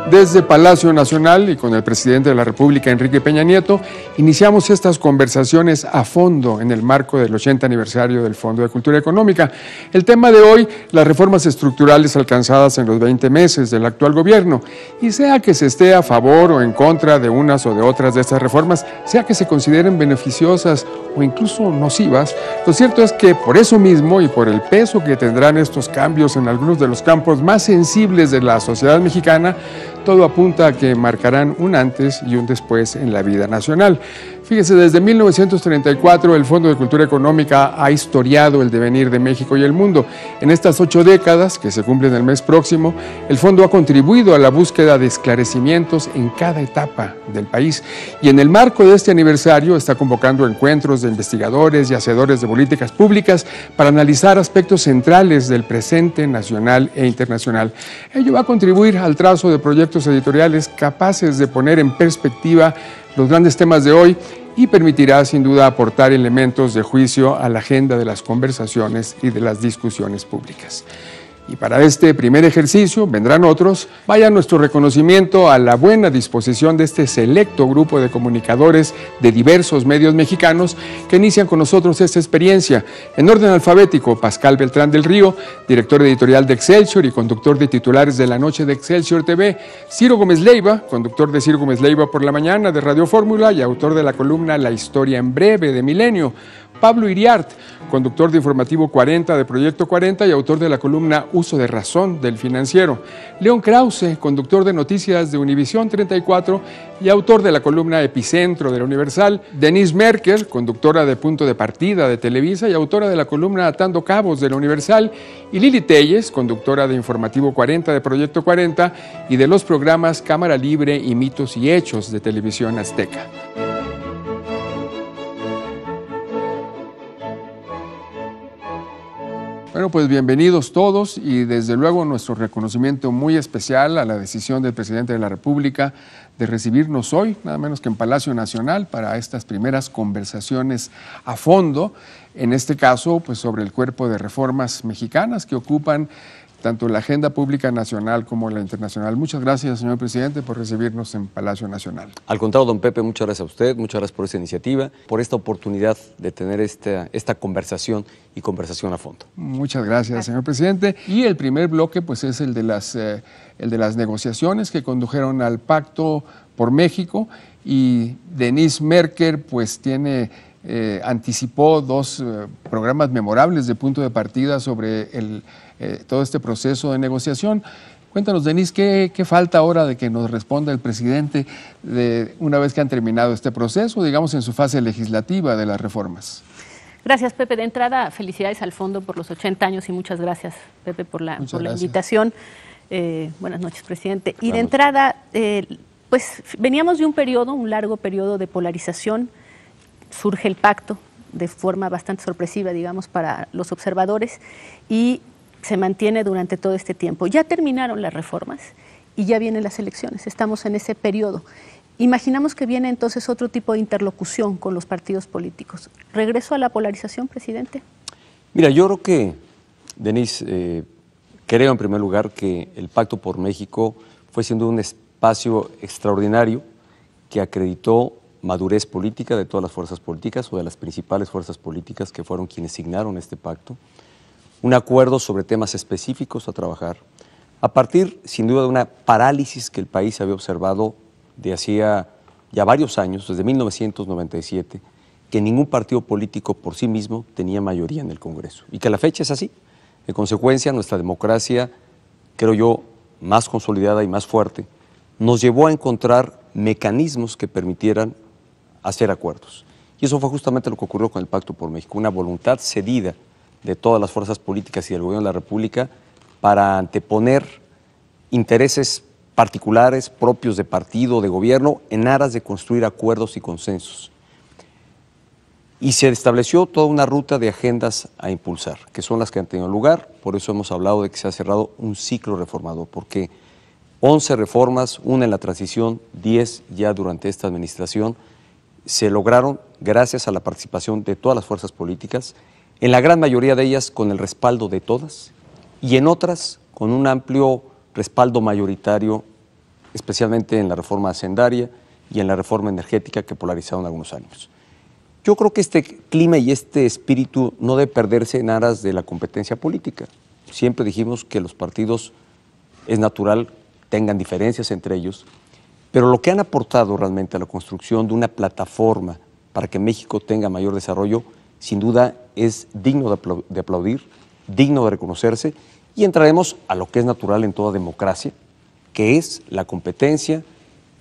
Desde Palacio Nacional y con el presidente de la República, Enrique Peña Nieto, iniciamos estas conversaciones a fondo en el marco del 80 aniversario del Fondo de Cultura Económica. El tema de hoy, las reformas estructurales alcanzadas en los 20 meses del actual gobierno. Y sea que se esté a favor o en contra de unas o de otras de estas reformas, sea que se consideren beneficiosas o incluso nocivas, lo cierto es que por eso mismo y por el peso que tendrán estos cambios en algunos de los campos más sensibles de la sociedad mexicana, todo apunta a que marcarán un antes y un después en la vida nacional. Fíjese, desde 1934 el Fondo de Cultura Económica ha historiado el devenir de México y el mundo. En estas 8 décadas, que se cumplen el mes próximo, el fondo ha contribuido a la búsqueda de esclarecimientos en cada etapa del país. Y en el marco de este aniversario está convocando encuentros de investigadores y hacedores de políticas públicas para analizar aspectos centrales del presente nacional e internacional. Ello va a contribuir al trazo de proyectos editoriales capaces de poner en perspectiva los grandes temas de hoy y permitirá sin duda aportar elementos de juicio a la agenda de las conversaciones y de las discusiones públicas. Y para este primer ejercicio vendrán otros. Vaya nuestro reconocimiento a la buena disposición de este selecto grupo de comunicadores de diversos medios mexicanos que inician con nosotros esta experiencia. En orden alfabético, Pascal Beltrán del Río, director editorial de Excelsior y conductor de titulares de la noche de Excelsior TV. Ciro Gómez Leiva, conductor de Ciro Gómez Leiva por la mañana de Radio Fórmula y autor de la columna La Historia en Breve de Milenio. Pablo Iriart, conductor de Informativo 40 de Proyecto 40 y autor de la columna Uso de Razón del Financiero. León Krause, conductor de Noticias de Univisión 34 y autor de la columna Epicentro de la Universal. Denise Merker, conductora de Punto de Partida de Televisa y autora de la columna Atando Cabos de la Universal. Y Lili Telles, conductora de Informativo 40 de Proyecto 40 y de los programas Cámara Libre y Mitos y Hechos de Televisión Azteca. Bueno, pues bienvenidos todos y desde luego nuestro reconocimiento muy especial a la decisión del presidente de la República de recibirnos hoy, nada menos que en Palacio Nacional, para estas primeras conversaciones a fondo, en este caso, pues sobre el cuerpo de reformas mexicanas que ocupan tanto la agenda pública nacional como la internacional. Muchas gracias, señor presidente, por recibirnos en Palacio Nacional. Al contrario, don Pepe, muchas gracias a usted, muchas gracias por esta iniciativa, por esta oportunidad de tener esta conversación y conversación a fondo. Muchas gracias, señor presidente. Y el primer bloque, pues, es el de las negociaciones que condujeron al Pacto por México, y Denise Merker, pues, anticipó 2 programas memorables de Punto de Partida sobre todo este proceso de negociación. Cuéntanos, Denise, ¿qué falta ahora de que nos responda el presidente una vez que han terminado este proceso, digamos en su fase legislativa de las reformas? Gracias, Pepe. De entrada, felicidades al Fondo por los 80 años y muchas gracias, Pepe, por la invitación. Buenas noches, presidente. Y de entrada, pues veníamos de un largo periodo de polarización. Surge el pacto de forma bastante sorpresiva, digamos, para los observadores, y se mantiene durante todo este tiempo. Ya terminaron las reformas y ya vienen las elecciones, estamos en ese periodo. Imaginamos que viene entonces otro tipo de interlocución con los partidos políticos. ¿Regreso a la polarización, presidente? Mira, yo creo que, Denise, creo en primer lugar que el Pacto por México fue siendo un espacio extraordinario que acreditó madurez política de todas las fuerzas políticas o de las principales fuerzas políticas que fueron quienes signaron este pacto, un acuerdo sobre temas específicos a trabajar, a partir sin duda de una parálisis que el país había observado de hacía ya varios años, desde 1997, que ningún partido político por sí mismo tenía mayoría en el Congreso y que a la fecha es así. En consecuencia, nuestra democracia, creo yo, más consolidada y más fuerte, nos llevó a encontrar mecanismos que permitieran hacer acuerdos. Y eso fue justamente lo que ocurrió con el Pacto por México, una voluntad cedida de todas las fuerzas políticas y del Gobierno de la República para anteponer intereses particulares propios de partido, de gobierno, en aras de construir acuerdos y consensos. Y se estableció toda una ruta de agendas a impulsar, que son las que han tenido lugar. Por eso hemos hablado de que se ha cerrado un ciclo reformador, porque 11 reformas, una en la transición, 10 ya durante esta administración, se lograron gracias a la participación de todas las fuerzas políticas, en la gran mayoría de ellas con el respaldo de todas y en otras con un amplio respaldo mayoritario especialmente en la reforma hacendaria y en la reforma energética que polarizaron algunos años. Yo creo que este clima y este espíritu no debe perderse en aras de la competencia política. Siempre dijimos que los partidos es natural tengan diferencias entre ellos, pero lo que han aportado realmente a la construcción de una plataforma para que México tenga mayor desarrollo, sin duda es digno de aplaudir, digno de reconocerse, y entraremos a lo que es natural en toda democracia, que es la competencia,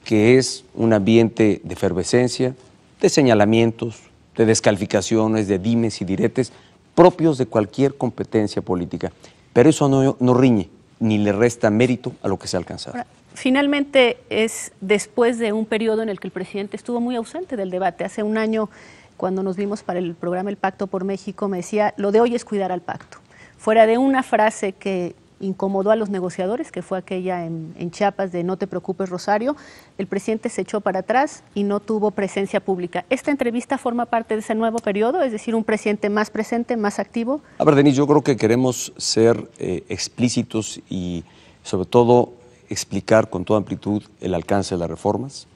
que es un ambiente de efervescencia, de señalamientos, de descalificaciones, de dimes y diretes, propios de cualquier competencia política. Pero eso no riñe, ni le resta mérito a lo que se ha alcanzado. Ahora, finalmente es después de un periodo en el que el presidente estuvo muy ausente del debate. Hace un año, cuando nos vimos para el programa El Pacto por México, me decía, lo de hoy es cuidar al pacto. Fuera de una frase que incomodó a los negociadores, que fue aquella en Chiapas de no te preocupes, Rosario, el presidente se echó para atrás y no tuvo presencia pública. ¿Esta entrevista forma parte de ese nuevo periodo? Es decir, un presidente más presente, más activo. A ver, Denise, yo creo que queremos ser explícitos y sobre todo explicar con toda amplitud el alcance de las reformas.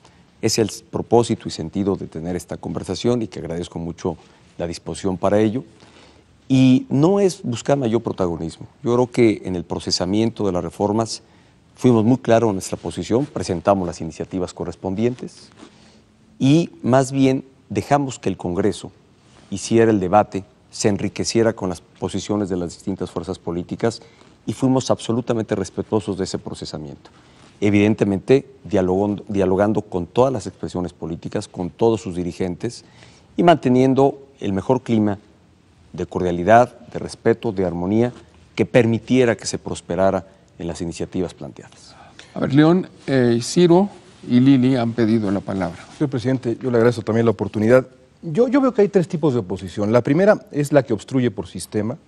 Es el propósito y sentido de tener esta conversación y que agradezco mucho la disposición para ello. Y no es buscar mayor protagonismo. Yo creo que en el procesamiento de las reformas fuimos muy claros en nuestra posición, presentamos las iniciativas correspondientes y más bien dejamos que el Congreso hiciera el debate, se enriqueciera con las posiciones de las distintas fuerzas políticas y fuimos absolutamente respetuosos de ese procesamiento. Evidentemente, dialogando con todas las expresiones políticas, con todos sus dirigentes y manteniendo el mejor clima de cordialidad, de respeto, de armonía, que permitiera que se prosperara en las iniciativas planteadas. A ver, León, Ciro y Lili han pedido la palabra. Señor presidente, yo le agradezco también la oportunidad. Yo veo que hay tres tipos de oposición. La primera es la que obstruye por sistema,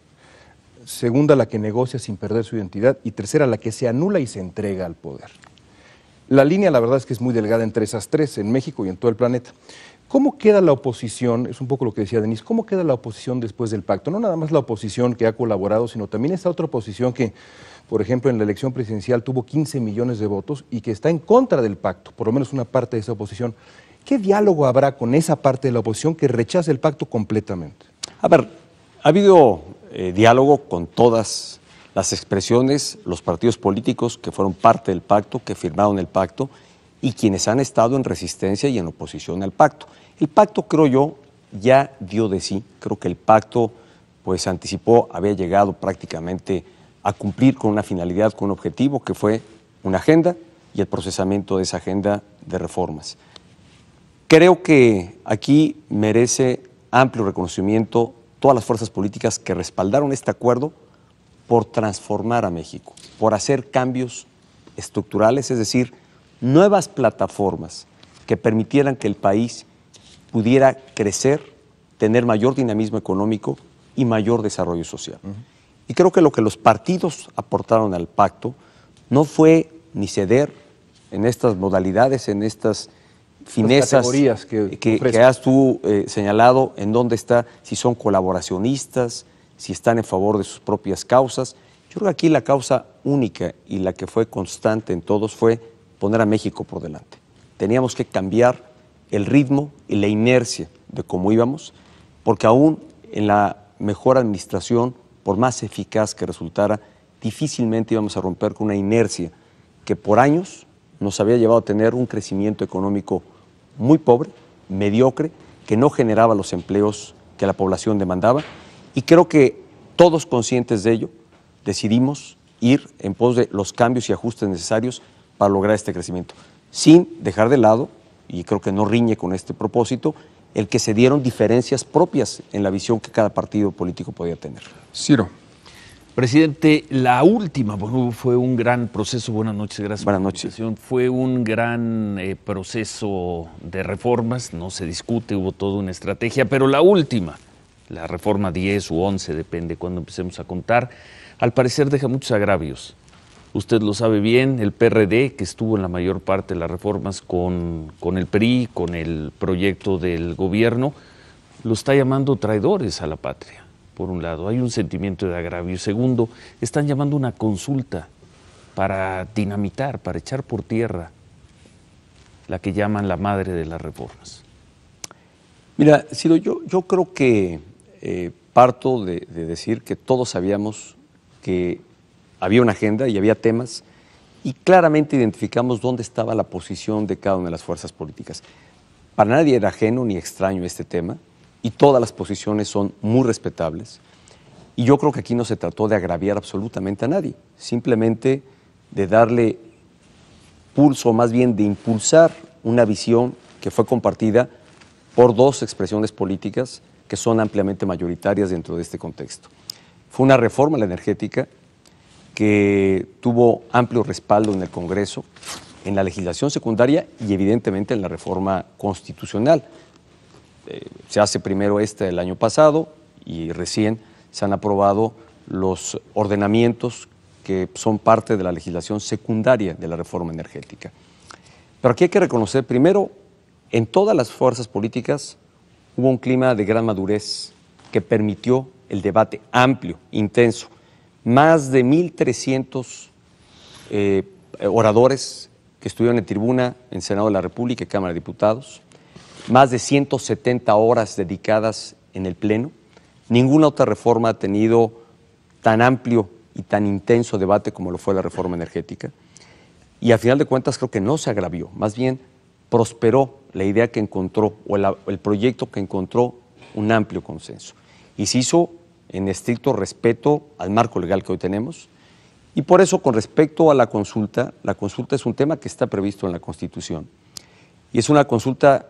segunda la que negocia sin perder su identidad y tercera la que se anula y se entrega al poder. La línea, la verdad es que es muy delgada entre esas tres, en México y en todo el planeta. ¿Cómo queda la oposición? Es un poco lo que decía Denise. ¿Cómo queda la oposición después del pacto? No nada más la oposición que ha colaborado, sino también esta otra oposición que, por ejemplo, en la elección presidencial tuvo 15 millones de votos y que está en contra del pacto, por lo menos una parte de esa oposición. ¿Qué diálogo habrá con esa parte de la oposición que rechaza el pacto completamente? A ver, ha habido diálogo con todas las expresiones, los partidos políticos que fueron parte del pacto, que firmaron el pacto, y quienes han estado en resistencia y en oposición al pacto. El pacto, creo yo, ya dio de sí. Creo que el pacto pues anticipó, había llegado prácticamente a cumplir con una finalidad, con un objetivo, que fue una agenda y el procesamiento de esa agenda de reformas. Creo que aquí merece amplio reconocimiento todas las fuerzas políticas que respaldaron este acuerdo por transformar a México, por hacer cambios estructurales, es decir, nuevas plataformas que permitieran que el país pudiera crecer, tener mayor dinamismo económico y mayor desarrollo social. Y creo que lo que los partidos aportaron al pacto no fue ni ceder en estas modalidades, en estas finezas que has tú señalado, en dónde está, si son colaboracionistas, si están en favor de sus propias causas. Yo creo que aquí la causa única y la que fue constante en todos fue poner a México por delante. Teníamos que cambiar el ritmo y la inercia de cómo íbamos, porque aún en la mejor administración, por más eficaz que resultara, difícilmente íbamos a romper con una inercia que por años nos había llevado a tener un crecimiento económico muy pobre, mediocre, que no generaba los empleos que la población demandaba, y creo que todos conscientes de ello decidimos ir en pos de los cambios y ajustes necesarios para lograr este crecimiento, sin dejar de lado, y creo que no riñe con este propósito, el que se dieron diferencias propias en la visión que cada partido político podía tener. Ciro. Presidente, la última, bueno, fue un gran proceso, buenas noches, gracias. Buenas noches. Fue un gran proceso de reformas, no se discute, hubo toda una estrategia, pero la última, la reforma 10 u 11, depende cuando empecemos a contar, al parecer deja muchos agravios. Usted lo sabe bien, el PRD, que estuvo en la mayor parte de las reformas con el PRI, con el proyecto del gobierno, lo está llamando traidores a la patria. Por un lado, hay un sentimiento de agravio. Segundo, están llamando una consulta para dinamitar, para echar por tierra la que llaman la madre de las reformas? Mira, Ciro, yo creo que parto de decir que todos sabíamos que había una agenda y había temas y claramente identificamos dónde estaba la posición de cada una de las fuerzas políticas. Para nadie era ajeno ni extraño este tema y todas las posiciones son muy respetables. Y yo creo que aquí no se trató de agraviar absolutamente a nadie, simplemente de darle pulso, más bien de impulsar una visión que fue compartida por dos expresiones políticas que son ampliamente mayoritarias dentro de este contexto. Fue una reforma a la energética que tuvo amplio respaldo en el Congreso, en la legislación secundaria y evidentemente en la reforma constitucional. Se hace primero el año pasado y recién se han aprobado los ordenamientos que son parte de la legislación secundaria de la reforma energética. Pero aquí hay que reconocer primero, en todas las fuerzas políticas hubo un clima de gran madurez que permitió el debate amplio, intenso. Más de 1,300 oradores que estuvieron en tribuna en Senado de la República y Cámara de Diputados, más de 170 horas dedicadas en el Pleno. Ninguna otra reforma ha tenido tan amplio y tan intenso debate como lo fue la reforma energética. Y al final de cuentas creo que no se agravió, más bien prosperó la idea que encontró o el proyecto que encontró un amplio consenso. Y se hizo en estricto respeto al marco legal que hoy tenemos. Y por eso, con respecto a la consulta es un tema que está previsto en la Constitución. Y es una consulta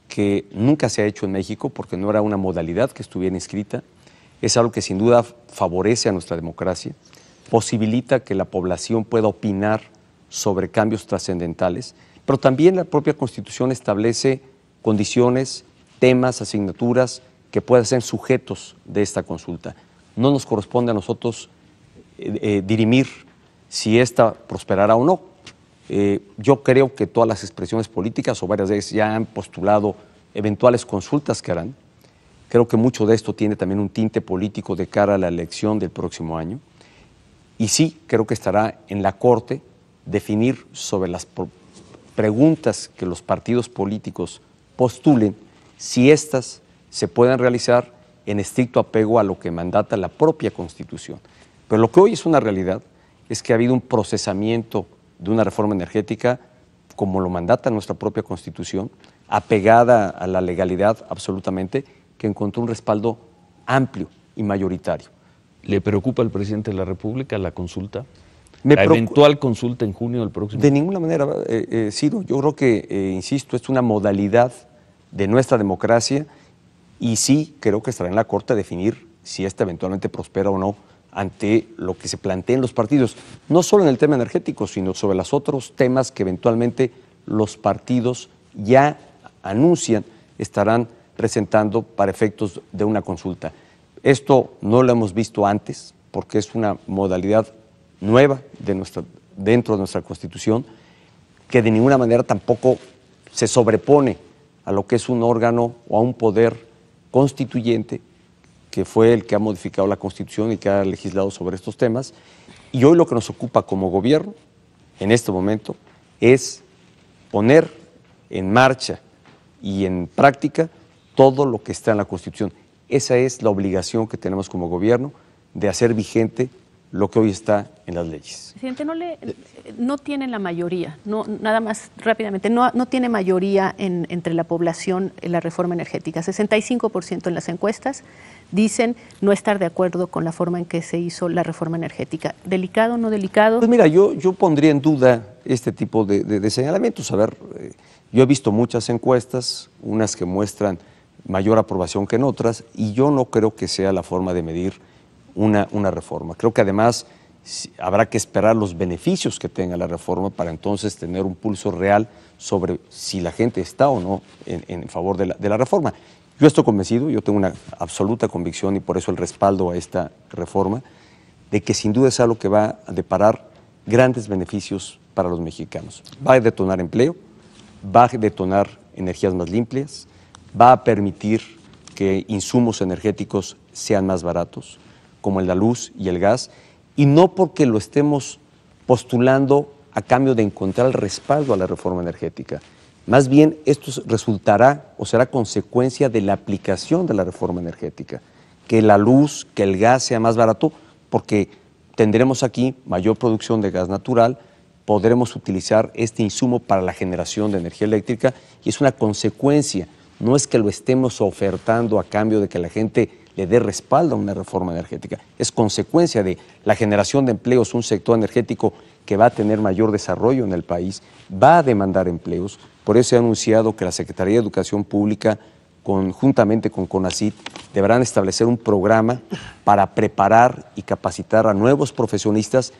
que nunca se ha hecho en México porque no era una modalidad que estuviera inscrita. Es algo que sin duda favorece a nuestra democracia, posibilita que la población pueda opinar sobre cambios trascendentales, pero también la propia Constitución establece condiciones, temas, asignaturas que puedan ser sujetos de esta consulta. No nos corresponde a nosotros dirimir si esta prosperará o no. Yo creo que todas las expresiones políticas o varias de ellas ya han postulado eventuales consultas que harán. Creo que mucho de esto tiene también un tinte político de cara a la elección del próximo año. Y sí, creo que estará en la Corte definir sobre las preguntas que los partidos políticos postulen, si éstas se pueden realizar en estricto apego a lo que mandata la propia Constitución. Pero lo que hoy es una realidad es que ha habido un procesamiento de una reforma energética como lo mandata nuestra propia Constitución, apegada a la legalidad absolutamente, que encontró un respaldo amplio y mayoritario. ¿Le preocupa al presidente de la República la consulta? ¿La eventual consulta en junio del próximo? De ninguna manera, Ciro. Yo creo que, insisto, es una modalidad de nuestra democracia y sí creo que estará en la Corte definir si esta eventualmente prospera o no ante lo que se planteen los partidos, no solo en el tema energético, sino sobre los otros temas que eventualmente los partidos ya anuncian estarán presentando para efectos de una consulta. Esto no lo hemos visto antes porque es una modalidad nueva dentro de nuestra Constitución que de ninguna manera tampoco se sobrepone a lo que es un órgano o a un poder constituyente que fue el que ha modificado la Constitución y que ha legislado sobre estos temas. Y hoy lo que nos ocupa como gobierno, en este momento, es poner en marcha y en práctica todo lo que está en la Constitución. Esa es la obligación que tenemos como gobierno de hacer vigente lo que hoy está en las leyes. Presidente, no tiene la mayoría, nada más rápidamente, no tiene mayoría entre la población en la reforma energética. 65% en las encuestas dicen no estar de acuerdo con la forma en que se hizo la reforma energética. ¿Delicado o no delicado? Pues mira, yo pondría en duda este tipo de señalamientos. A ver, yo he visto muchas encuestas, unas que muestran mayor aprobación que en otras, y yo no creo que sea la forma de medir una reforma. Creo que además habrá que esperar los beneficios que tenga la reforma para entonces tener un pulso real sobre si la gente está o no en favor de la reforma. Yo estoy convencido, yo tengo una absoluta convicción y por eso el respaldo a esta reforma, de que sin duda es algo que va a deparar grandes beneficios para los mexicanos. Va a detonar empleo, va a detonar energías más limpias, va a permitir que insumos energéticos sean más baratos, como la luz y el gas, y no porque lo estemos postulando a cambio de encontrar el respaldo a la reforma energética. Más bien, esto resultará o será consecuencia de la aplicación de la reforma energética. Que la luz, que el gas sea más barato, porque tendremos aquí mayor producción de gas natural, podremos utilizar este insumo para la generación de energía eléctrica y es una consecuencia. No es que lo estemos ofertando a cambio de que la gente le dé respaldo a una reforma energética. Es consecuencia de la generación de empleos, un sector energético que va a tener mayor desarrollo en el país, va a demandar empleos. Por eso he anunciado que la Secretaría de Educación Pública, conjuntamente con CONACYT, deberán establecer un programa para preparar y capacitar a nuevos profesionistas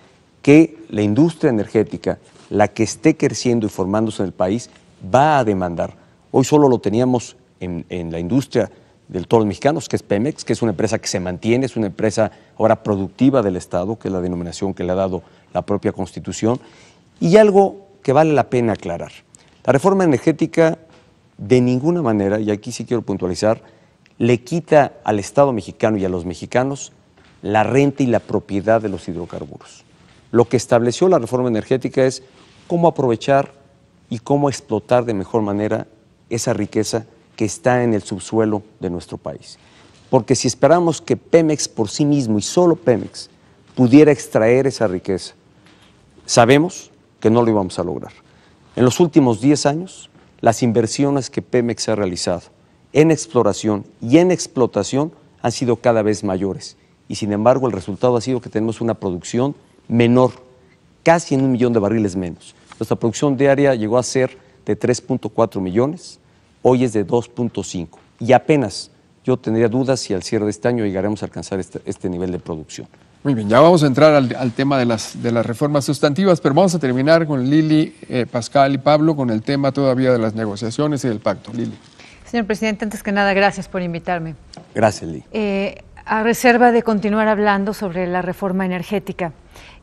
que la industria energética, la que esté creciendo y formándose en el país, va a demandar. Hoy solo lo teníamos en la industria de todos los mexicanos, que es Pemex, que es una empresa que se mantiene, es una empresa ahora productiva del Estado, que es la denominación que le ha dado la propia Constitución. Y algo que vale la pena aclarar. La reforma energética de ninguna manera, y aquí sí quiero puntualizar, le quita al Estado mexicano y a los mexicanos la renta y la propiedad de los hidrocarburos. Lo que estableció la reforma energética es cómo aprovechar y cómo explotar de mejor manera esa riqueza que está en el subsuelo de nuestro país. Porque si esperamos que Pemex por sí mismo y solo Pemex pudiera extraer esa riqueza, sabemos que no lo íbamos a lograr. En los últimos 10 años, las inversiones que Pemex ha realizado en exploración y en explotación han sido cada vez mayores. Y sin embargo, el resultado ha sido que tenemos una producción menor, casi en 1 millón de barriles menos. Nuestra producción diaria llegó a ser de 3.4 millones, hoy es de 2.5. Y apenas yo tendría dudas si al cierre de este año llegaremos a alcanzar este nivel de producción. Muy bien, ya vamos a entrar al tema de las reformas sustantivas, pero vamos a terminar con Lili, Pascal y Pablo con el tema todavía de las negociaciones y del pacto. Lili. Señor presidente, antes que nada, gracias por invitarme. Gracias, Lili. A reserva de continuar hablando sobre la reforma energética,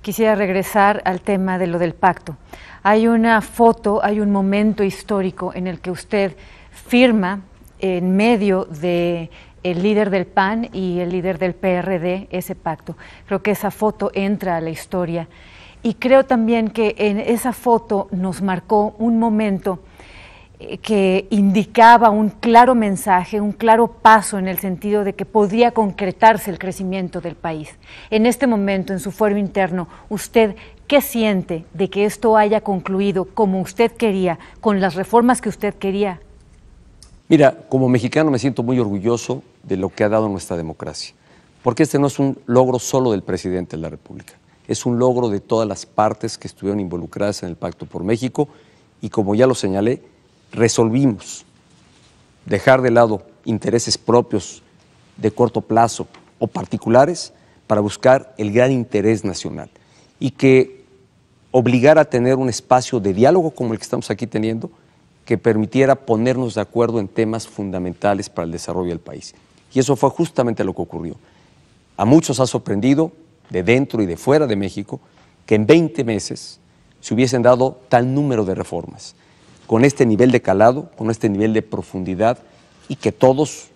quisiera regresar al tema de lo del pacto. Hay una foto, hay un momento histórico en el que usted firma en medio de el líder del PAN y el líder del PRD ese pacto. Creo que esa foto entra a la historia y creo también que en esa foto nos marcó un momento que indicaba un claro mensaje, un claro paso en el sentido de que podía concretarse el crecimiento del país. En este momento, en su fuero interno, ¿usted qué siente de que esto haya concluido como usted quería, con las reformas que usted quería? Mira, como mexicano me siento muy orgulloso de lo que ha dado nuestra democracia, porque este no es un logro solo del presidente de la República, es un logro de todas las partes que estuvieron involucradas en el Pacto por México y, como ya lo señalé, resolvimos dejar de lado intereses propios de corto plazo o particulares para buscar el gran interés nacional y que obligara a tener un espacio de diálogo como el que estamos aquí teniendo, que permitiera ponernos de acuerdo en temas fundamentales para el desarrollo del país. Y eso fue justamente lo que ocurrió. A muchos ha sorprendido, de dentro y de fuera de México, que en 20 meses se hubiesen dado tal número de reformas, con este nivel de calado, con este nivel de profundidad, y que todos,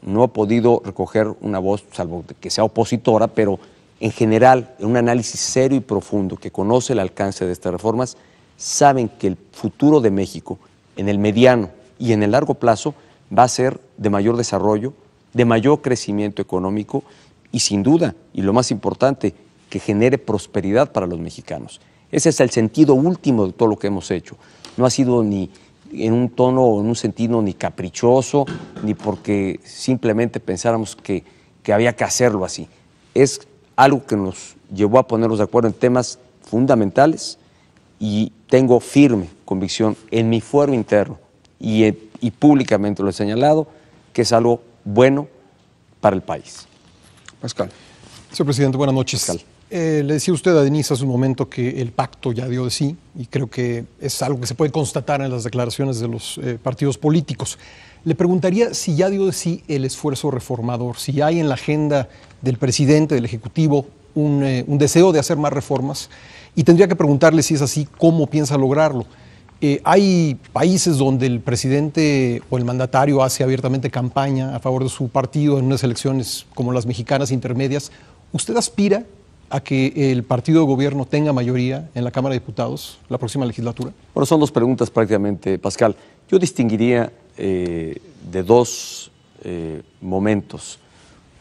no he podido recoger una voz, salvo que sea opositora, pero en general, en un análisis serio y profundo que conoce el alcance de estas reformas, saben que el futuro de México, en el mediano y en el largo plazo, va a ser de mayor desarrollo, de mayor crecimiento económico y, sin duda, y lo más importante, que genere prosperidad para los mexicanos. Ese es el sentido último de todo lo que hemos hecho. No ha sido ni en un tono o en un sentido ni caprichoso, ni porque simplemente pensáramos que había que hacerlo así. Es algo que nos llevó a ponernos de acuerdo en temas fundamentales y tengo firme convicción en mi fuero interno y públicamente lo he señalado, que es algo bueno para el país. Pascal. Señor presidente, buenas noches. Pascal. Le decía usted a Denise hace un momento que el pacto ya dio de sí y creo que es algo que se puede constatar en las declaraciones de los partidos políticos. Le preguntaría si ya dio de sí el esfuerzo reformador, si hay en la agenda del presidente, del Ejecutivo, un deseo de hacer más reformas, y tendría que preguntarle, si es así, cómo piensa lograrlo. Hay países donde el presidente o el mandatario hace abiertamente campaña a favor de su partido en unas elecciones como las mexicanas intermedias. ¿Usted aspira a que el partido de gobierno tenga mayoría en la Cámara de Diputados la próxima legislatura? Bueno, son dos preguntas prácticamente, Pascal. Yo distinguiría de dos momentos.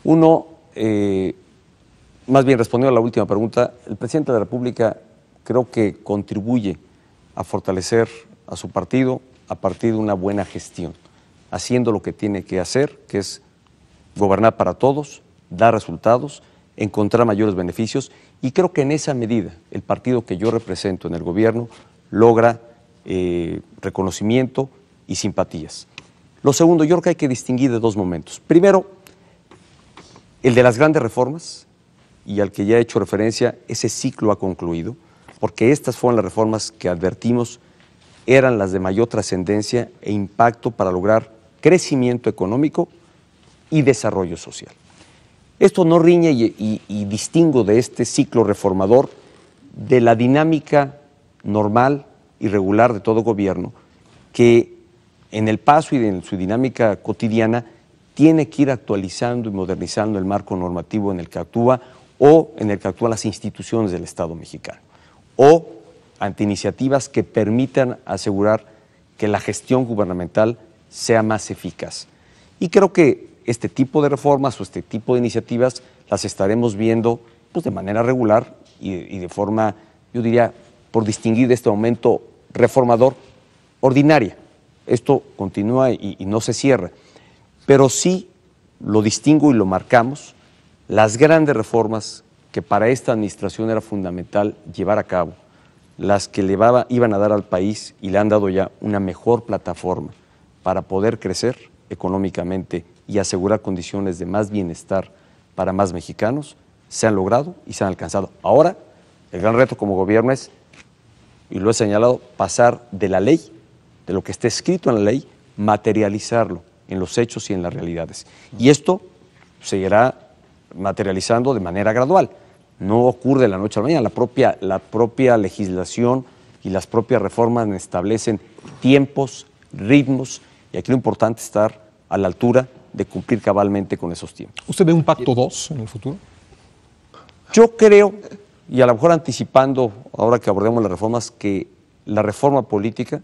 Uno, más bien respondiendo a la última pregunta, el presidente de la República creo que contribuye a fortalecer a su partido a partir de una buena gestión, haciendo lo que tiene que hacer, que es gobernar para todos, dar resultados, encontrar mayores beneficios, y creo que en esa medida el partido que yo represento en el gobierno logra reconocimiento y simpatías. Lo segundo, yo creo que hay que distinguir de dos momentos. Primero, el de las grandes reformas, y al que ya he hecho referencia, ese ciclo ha concluido, porque estas fueron las reformas que advertimos eran las de mayor trascendencia e impacto para lograr crecimiento económico y desarrollo social. Esto no riñe y distingo de este ciclo reformador de la dinámica normal y regular de todo gobierno, que en el paso y en su dinámica cotidiana tiene que ir actualizando y modernizando el marco normativo en el que actúa o en el que actúan las instituciones del Estado mexicano, o ante iniciativas que permitan asegurar que la gestión gubernamental sea más eficaz. Y creo que este tipo de reformas o este tipo de iniciativas las estaremos viendo pues, de manera regular y de forma, yo diría, por distinguir de este momento reformador, ordinaria. Esto continúa y no se cierra, pero sí lo distingo y lo marcamos, las grandes reformas que para esta administración era fundamental llevar a cabo, las que iban a dar al país y le han dado ya una mejor plataforma para poder crecer económicamente y asegurar condiciones de más bienestar para más mexicanos, se han logrado y se han alcanzado. Ahora, el gran reto como gobierno es, y lo he señalado, pasar de la ley, de lo que está escrito en la ley, materializarlo en los hechos y en las realidades. Y esto se irá materializando de manera gradual. No ocurre de la noche a la mañana. La propia legislación y las propias reformas establecen tiempos, ritmos, y aquí lo importante es estar a la altura de cumplir cabalmente con esos tiempos. ¿Usted ve un pacto 2 en el futuro? Yo creo, y a lo mejor anticipando, ahora que abordemos las reformas, que la reforma política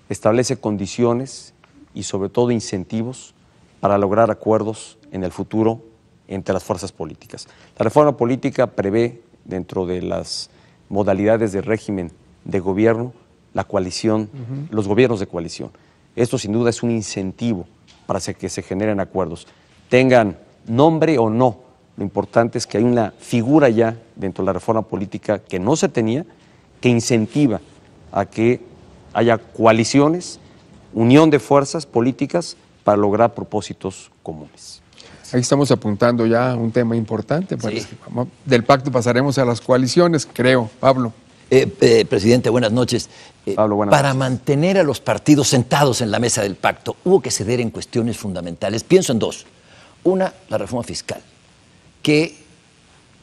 establece condiciones y sobre todo incentivos para lograr acuerdos en el futuro entre las fuerzas políticas. La reforma política prevé, dentro de las modalidades de régimen de gobierno, la coalición, los gobiernos de coalición. Esto sin duda es un incentivo para que se generen acuerdos, tengan nombre o no. Lo importante es que hay una figura ya dentro de la reforma política que no se tenía, que incentiva a que haya coaliciones, unión de fuerzas políticas para lograr propósitos comunes. Ahí estamos apuntando ya a un tema importante. Sí. Del pacto pasaremos a las coaliciones, creo. Pablo. Presidente, buenas noches. Pablo, buenas para noches. mantener a los partidos sentados en la mesa del pacto, hubo que ceder en cuestiones fundamentales. Pienso en dos. Una, la reforma fiscal, que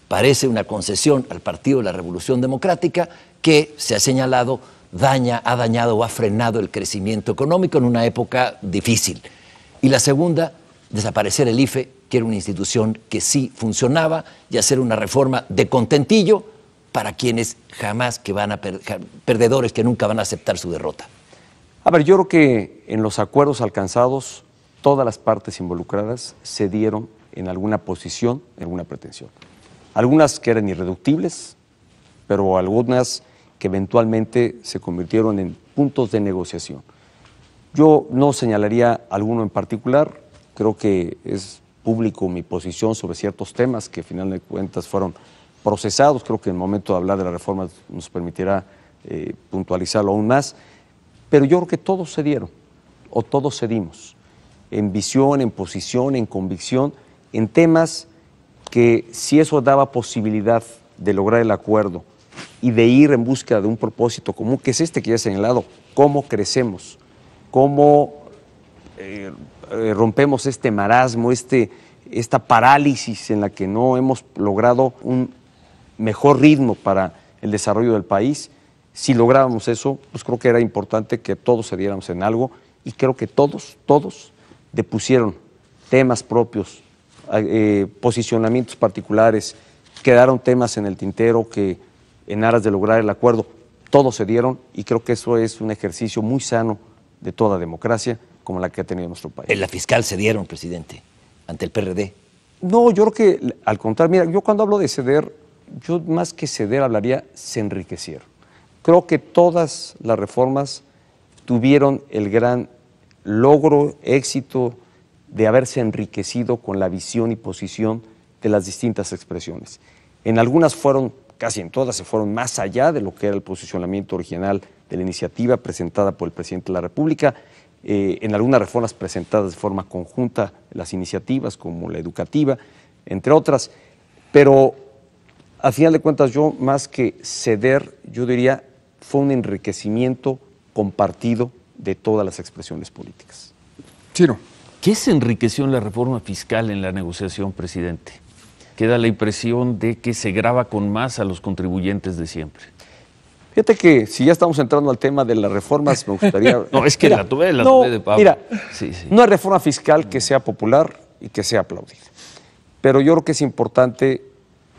parece una concesión al Partido de la Revolución Democrática, que se ha señalado ha dañado o ha frenado el crecimiento económico en una época difícil. Y la segunda, desaparecer el IFE, que era una institución que sí funcionaba, y hacer una reforma de contentillo para quienes jamás que van a perdedores que nunca van a aceptar su derrota. A ver, yo creo que en los acuerdos alcanzados todas las partes involucradas cedieron en alguna posición, en alguna pretensión. Algunas que eran irreductibles, pero algunas que eventualmente se convirtieron en puntos de negociación. Yo no señalaría alguno en particular, creo que es público mi posición sobre ciertos temas que, al final de cuentas, fueron procesados. Creo que en el momento de hablar de la reforma nos permitirá puntualizarlo aún más, pero yo creo que todos cedieron, o todos cedimos, en visión, en posición, en convicción, en temas que si eso daba posibilidad de lograr el acuerdo y de ir en búsqueda de un propósito común, que es este que ya he señalado, cómo crecemos, cómo rompemos este marasmo, esta parálisis en la que no hemos logrado un mejor ritmo para el desarrollo del país. Si lográbamos eso, pues creo que era importante que todos cediéramos en algo, y creo que todos depusieron temas propios, posicionamientos particulares quedaron temas en el tintero que en aras de lograr el acuerdo todos se dieron, y creo que eso es un ejercicio muy sano de toda democracia como la que ha tenido nuestro país. En la fiscal cedieron, presidente, ante el PRD. No, yo creo que al contrario, mira, yo cuando hablo de ceder, yo más que ceder hablaría se enriquecieron. Creo que todas las reformas tuvieron el gran logro, éxito de haberse enriquecido con la visión y posición de las distintas expresiones. En algunas fueron, casi en todas, se fueron más allá de lo que era el posicionamiento original de la iniciativa presentada por el presidente de la República. En algunas reformas presentadas de forma conjunta, las iniciativas como la educativa, entre otras, pero a final de cuentas yo más que ceder, yo diría fue un enriquecimiento compartido de todas las expresiones políticas. Ciro. ¿Qué se enriqueció en la reforma fiscal en la negociación, presidente? Queda la impresión de que se grava con más a los contribuyentes de siempre. Fíjate que si ya estamos entrando al tema de las reformas, me gustaría... No, es que mira, la tuve de Pablo. Mira, sí, sí. No hay reforma fiscal que sea popular y que sea aplaudida. Pero yo creo que es importante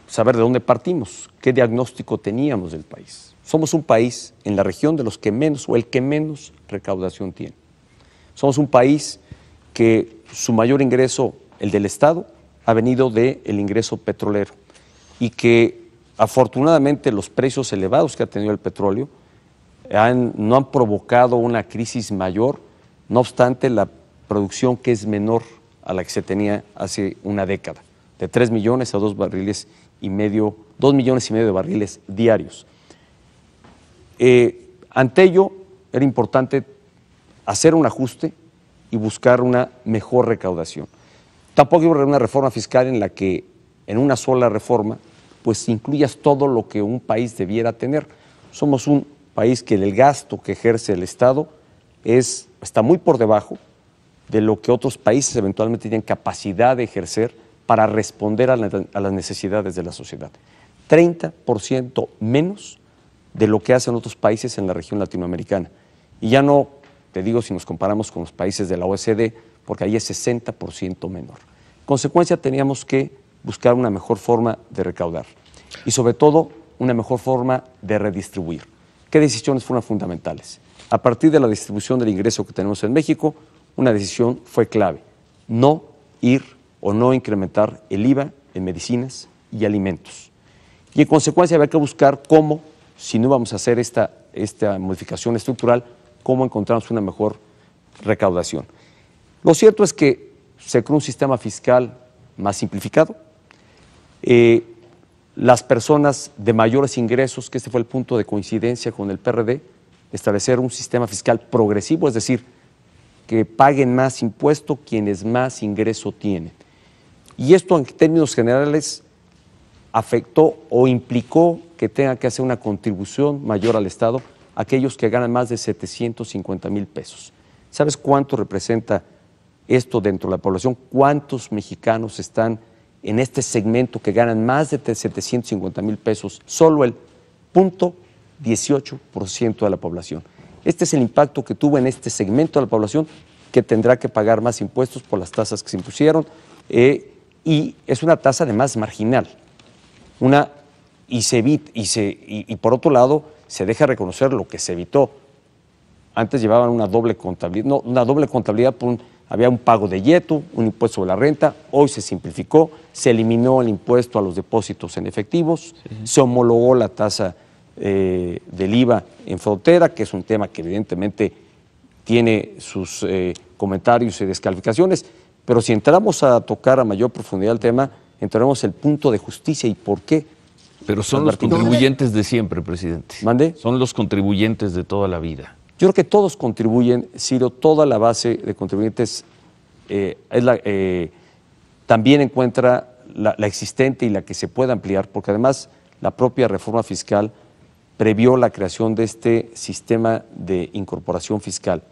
saber de dónde partimos, qué diagnóstico teníamos del país. Somos un país en la región de los que menos o el que menos recaudación tiene. Somos un país que su mayor ingreso, el del Estado, ha venido del ingreso petrolero y que afortunadamente los precios elevados que ha tenido el petróleo no han provocado una crisis mayor, no obstante la producción que es menor a la que se tenía hace una década, de 3 millones a 2 millones y medio de barriles diarios. Ante ello era importante hacer un ajuste y buscar una mejor recaudación. Tampoco iba a haber una reforma fiscal en la que en una sola reforma pues incluyas todo lo que un país debiera tener. Somos un país que el gasto que ejerce el Estado está muy por debajo de lo que otros países eventualmente tienen capacidad de ejercer para responder a las necesidades de la sociedad. 30% menos de lo que hacen otros países en la región latinoamericana. Y ya no te digo si nos comparamos con los países de la OECD, porque ahí es 60% menor. En consecuencia, teníamos que buscar una mejor forma de recaudar y sobre todo una mejor forma de redistribuir. ¿Qué decisiones fueron fundamentales? A partir de la distribución del ingreso que tenemos en México, una decisión fue clave: no ir o no incrementar el IVA en medicinas y alimentos. Y en consecuencia había que buscar cómo, si no íbamos a hacer esta modificación estructural, cómo encontramos una mejor recaudación. Lo cierto es que se creó un sistema fiscal más simplificado. Las personas de mayores ingresos, que este fue el punto de coincidencia con el PRD, establecer un sistema fiscal progresivo, es decir, que paguen más impuesto quienes más ingreso tienen. Y esto en términos generales afectó o implicó que tenga que hacer una contribución mayor al Estado aquellos que ganan más de 750,000 pesos. ¿Sabes cuánto representa esto dentro de la población? ¿Cuántos mexicanos están en este segmento que ganan más de 750,000 pesos? Solo el 0.18% de la población. Este es el impacto que tuvo en este segmento de la población, que tendrá que pagar más impuestos por las tasas que se impusieron, y es una tasa además marginal. Y por otro lado, se deja reconocer lo que se evitó. Antes llevaban una doble contabilidad, había un pago de IETU, un impuesto sobre la renta. Hoy se simplificó, se eliminó el impuesto a los depósitos en efectivos, se homologó la tasa del IVA en frontera, que es un tema que evidentemente tiene sus comentarios y descalificaciones, pero si entramos a tocar a mayor profundidad el tema, entraremos el punto de justicia y por qué. Pero son los contribuyentes de siempre, presidente. ¿Mande? Son los contribuyentes de toda la vida. Yo creo que todos contribuyen, Ciro, toda la base de contribuyentes también encuentra la existente y la que se puede ampliar, porque además la propia reforma fiscal previó la creación de este sistema de incorporación fiscal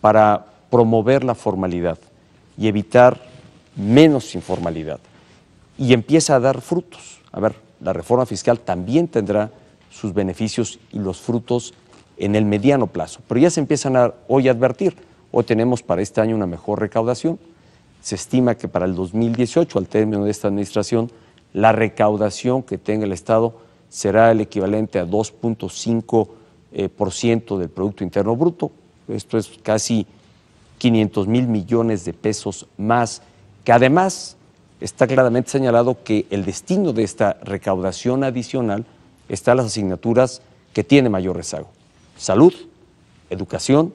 para promover la formalidad y evitar menos informalidad. Y empieza a dar frutos. A ver, la reforma fiscal también tendrá sus beneficios y los frutos en el mediano plazo, pero ya se empiezan hoy a advertir. Hoy tenemos para este año una mejor recaudación. Se estima que para el 2018, al término de esta administración, la recaudación que tenga el Estado será el equivalente a 2.5% del Producto Interno Bruto. Esto es casi 500,000 millones de pesos más, que además está claramente señalado que el destino de esta recaudación adicional está en las asignaturas que tiene mayor rezago: salud, educación,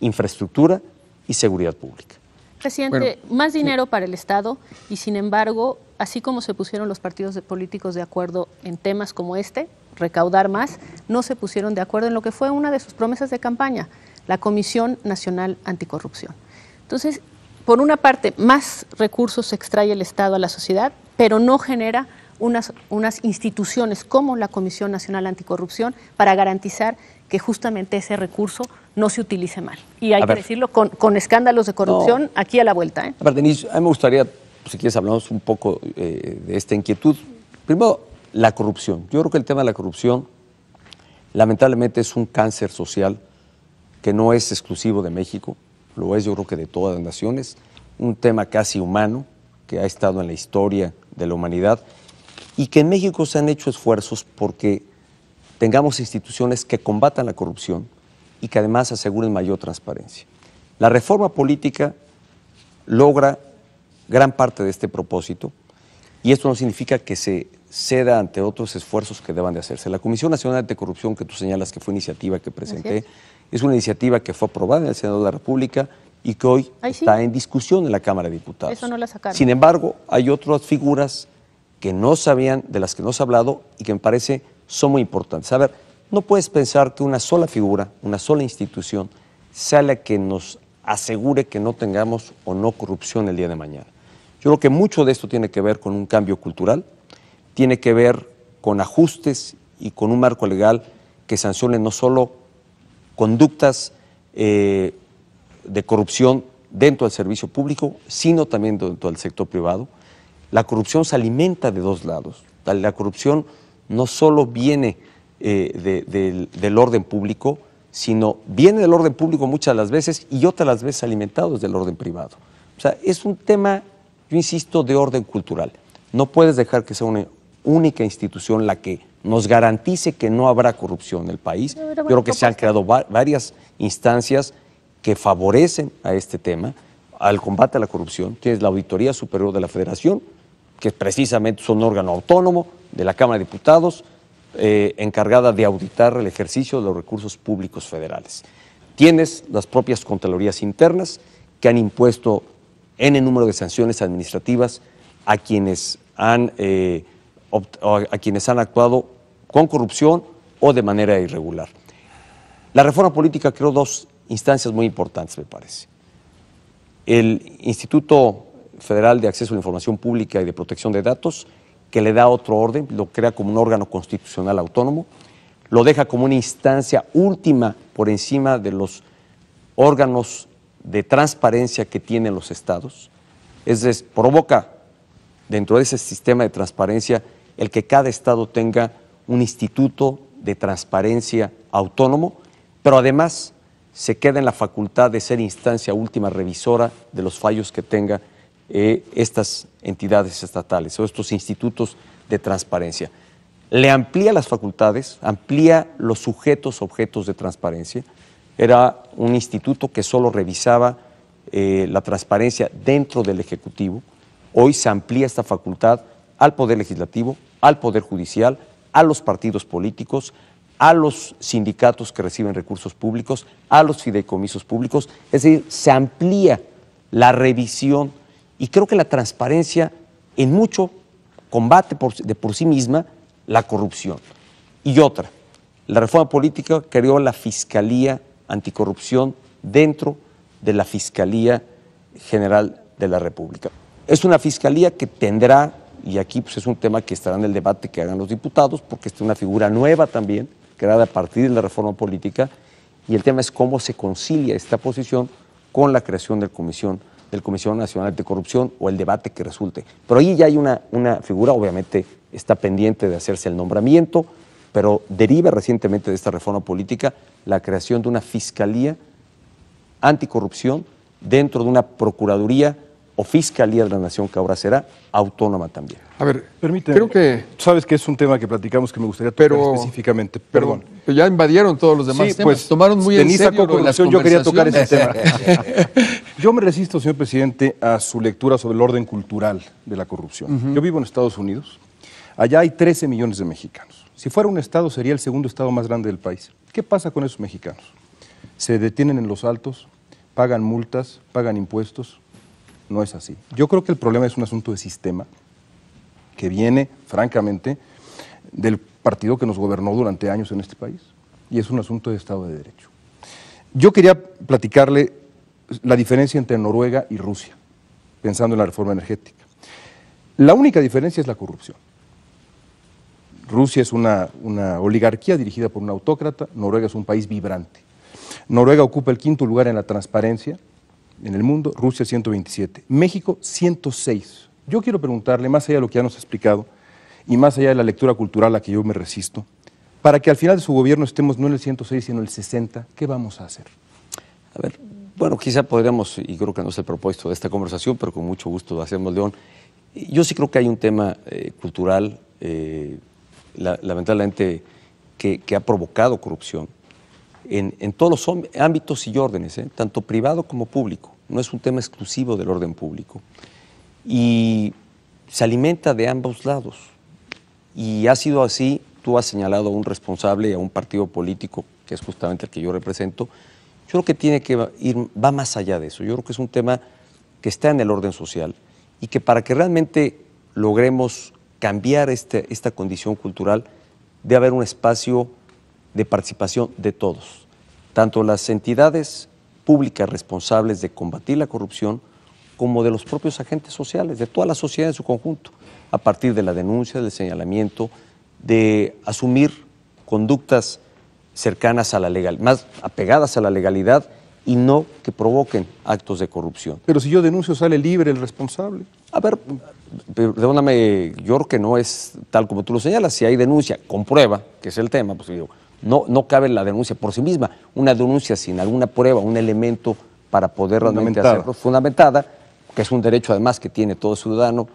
infraestructura y seguridad pública. Presidente, más dinero para el Estado y, sin embargo, así como se pusieron los partidos políticos de acuerdo en temas como este, recaudar más, no se pusieron de acuerdo en lo que fue una de sus promesas de campaña, la Comisión Nacional Anticorrupción. Entonces, por una parte, más recursos extrae el Estado a la sociedad, pero no genera unas instituciones como la Comisión Nacional Anticorrupción para garantizar que justamente ese recurso no se utilice mal. Y hay que decirlo, con escándalos de corrupción aquí a la vuelta. A ver, Denise, a mí me gustaría, si quieres, hablamos un poco de esta inquietud. Primero, la corrupción. Yo creo que el tema de la corrupción, lamentablemente, es un cáncer social que no es exclusivo de México, lo es yo creo que de todas las naciones, un tema casi humano que ha estado en la historia de la humanidad y que en México se han hecho esfuerzos porque tengamos instituciones que combatan la corrupción y que además aseguren mayor transparencia. La reforma política logra gran parte de este propósito y esto no significa que se ceda ante otros esfuerzos que deban de hacerse. La Comisión Nacional Anticorrupción, que tú señalas que fue iniciativa que presenté, es una iniciativa que fue aprobada en el Senado de la República y que hoy está en discusión en la Cámara de Diputados. Eso no la sacaron. Sin embargo, hay otras figuras que no sabían, de las que no se ha hablado y que me parece son muy importantes. A ver, no puedes pensar que una sola figura, una sola institución, sea la que nos asegure que no tengamos o no corrupción el día de mañana. Yo creo que mucho de esto tiene que ver con un cambio cultural, tiene que ver con ajustes y con un marco legal que sancione no solo conductas de corrupción dentro del servicio público, sino también dentro del sector privado. La corrupción se alimenta de dos lados. La corrupción no solo viene del orden público, sino viene del orden público muchas de las veces y otras las veces alimentado desde el orden privado. O sea, es un tema, yo insisto, de orden cultural. No puedes dejar que sea una única institución la que nos garantice que no habrá corrupción en el país. Yo creo que se han creado varias instancias que favorecen a este tema, al combate a la corrupción. Tienes la Auditoría Superior de la Federación, que precisamente es un órgano autónomo de la Cámara de Diputados, encargada de auditar el ejercicio de los recursos públicos federales. Tienes las propias Contralorías Internas, que han impuesto N número de sanciones administrativas a quienes han actuado con corrupción o de manera irregular. La reforma política creó dos instancias muy importantes, me parece. El Instituto Federal de Acceso a la Información Pública y de Protección de Datos, que le da otro orden, lo crea como un órgano constitucional autónomo, lo deja como una instancia última por encima de los órganos de transparencia que tienen los estados. Es decir, provoca dentro de ese sistema de transparencia el que cada estado tenga un instituto de transparencia autónomo, pero además se queda en la facultad de ser instancia última revisora de los fallos que tenga estas entidades estatales o estos institutos de transparencia. Le amplía las facultades, amplía los sujetos objetos de transparencia. Era un instituto que solo revisaba la transparencia dentro del Ejecutivo. Hoy se amplía esta facultad al Poder Legislativo, al Poder Judicial, a los partidos políticos, a los sindicatos que reciben recursos públicos, a los fideicomisos públicos. Es decir, se amplía la revisión y creo que la transparencia en mucho combate de por sí misma la corrupción. Y otra, la reforma política creó la Fiscalía Anticorrupción dentro de la Fiscalía General de la República. Es una fiscalía que tendrá, y aquí pues es un tema que estará en el debate que hagan los diputados, porque es una figura nueva también, creada a partir de la reforma política, y el tema es cómo se concilia esta posición con la creación del Comisión Nacional Anticorrupción o el debate que resulte. Pero ahí ya hay una figura, obviamente está pendiente de hacerse el nombramiento, pero deriva recientemente de esta reforma política la creación de una Fiscalía Anticorrupción dentro de una Procuraduría o Fiscalía de la Nación, que ahora será autónoma también. A ver, permíteme. creo que... Sabes que es un tema que platicamos que me gustaría tocar específicamente. Perdón. Pero ya invadieron todos los demás sí, temas. Pues, tomaron muy en serio las yo quería tocar ese tema. conversaciones. Yo me resisto, señor presidente, a su lectura sobre el orden cultural de la corrupción. Yo vivo en Estados Unidos. Allá hay 13 millones de mexicanos. Si fuera un estado, sería el segundo estado más grande del país. ¿Qué pasa con esos mexicanos? Se detienen en los altos, pagan multas, pagan impuestos. No es así. Yo creo que el problema es un asunto de sistema que viene, francamente, del partido que nos gobernó durante años en este país, y es un asunto de Estado de Derecho. Yo quería platicarle la diferencia entre Noruega y Rusia, pensando en la reforma energética. La única diferencia es la corrupción. Rusia es una oligarquía dirigida por un autócrata, Noruega es un país vibrante. Noruega ocupa el 5º lugar en la transparencia en el mundo, Rusia 127, México 106. Yo quiero preguntarle, más allá de lo que ya nos ha explicado, y más allá de la lectura cultural a la que yo me resisto, para que al final de su gobierno estemos no en el 106, sino en el 60, ¿qué vamos a hacer? A ver, bueno, quizá podríamos, y creo que no es el propósito de esta conversación, pero con mucho gusto lo hacemos, León. Yo sí creo que hay un tema cultural, lamentablemente, que ha provocado corrupción en todos los ámbitos y órdenes, tanto privado como público. No es un tema exclusivo del orden público. Y se alimenta de ambos lados. Y ha sido así, tú has señalado a un responsable, a un partido político, que es justamente el que yo represento. Yo creo que tiene que va más allá de eso. Yo creo que es un tema que está en el orden social y que para que realmente logremos cambiar esta condición cultural, debe haber un espacio de participación de todos, tanto las entidades públicas responsables de combatir la corrupción como de los propios agentes sociales, de toda la sociedad en su conjunto, a partir de la denuncia, del señalamiento, de asumir conductas cercanas a la legalidad, más apegadas a la legalidad y no que provoquen actos de corrupción. Pero si yo denuncio, ¿sale libre el responsable? A ver, perdóname, yo creo que no es tal como tú lo señalas. Si hay denuncia con prueba, que es el tema, pues digo, no cabe la denuncia por sí misma. Una denuncia sin alguna prueba, un elemento para poder realmente hacerlo, fundamentada, que es un derecho además que tiene todo ciudadano,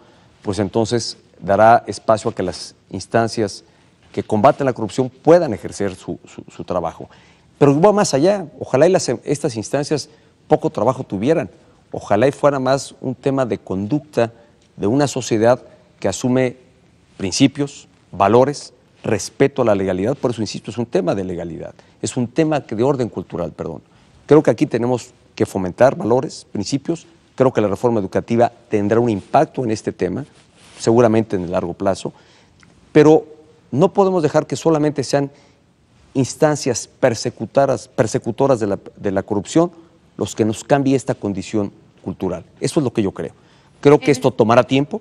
pues entonces dará espacio a que las instancias que combaten la corrupción puedan ejercer su trabajo. Pero va más allá. Ojalá y estas instancias poco trabajo tuvieran. Ojalá y fuera más un tema de conducta de una sociedad que asume principios, valores, respeto a la legalidad. Por eso, insisto, es un tema de legalidad. Es un tema de orden cultural, perdón. Creo que aquí tenemos que fomentar valores, principios. Creo que la reforma educativa tendrá un impacto en este tema, seguramente en el largo plazo. Pero no podemos dejar que solamente sean instancias persecutoras de la corrupción los que nos cambie esta condición cultural. Eso es lo que yo creo. Creo que esto tomará tiempo,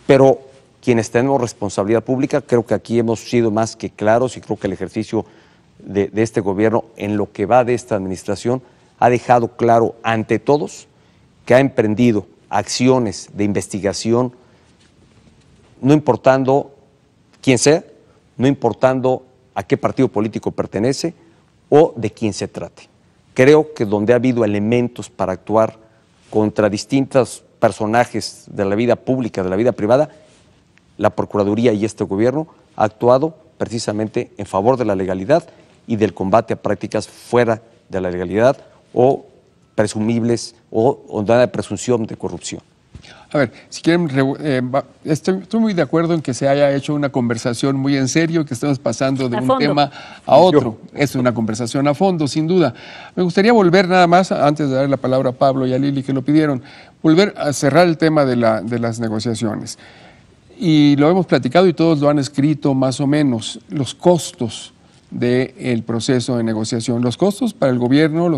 pero quienes tenemos responsabilidad pública, creo que aquí hemos sido más que claros y creo que el ejercicio de este gobierno en lo que va de esta administración ha dejado claro ante todos que ha emprendido acciones de investigación, no importando quién sea, no importando a qué partido político pertenece o de quién se trate. Creo que donde ha habido elementos para actuar contra distintos personajes de la vida pública, de la vida privada, la Procuraduría y este gobierno ha actuado precisamente en favor de la legalidad y del combate a prácticas fuera de la legalidad o presumibles o de presunción de corrupción. A ver, si quieren, estoy muy de acuerdo en que se haya hecho una conversación muy en serio, que estemos pasando de un tema a otro. Es una conversación a fondo, sin duda. Me gustaría volver nada más, antes de darle la palabra a Pablo y a Lili que lo pidieron, volver a cerrar el tema de las negociaciones. Y lo hemos platicado y todos lo han escrito más o menos, los costos del proceso de negociación. Los costos para el gobierno,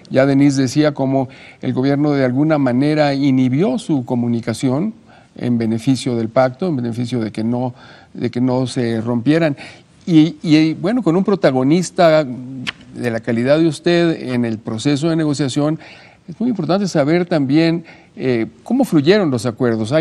ya Denise decía cómo el gobierno de alguna manera inhibió su comunicación en beneficio del pacto, en beneficio de que no se rompieran. Y bueno, con un protagonista de la calidad de usted en el proceso de negociación, es muy importante saber también cómo fluyeron los acuerdos.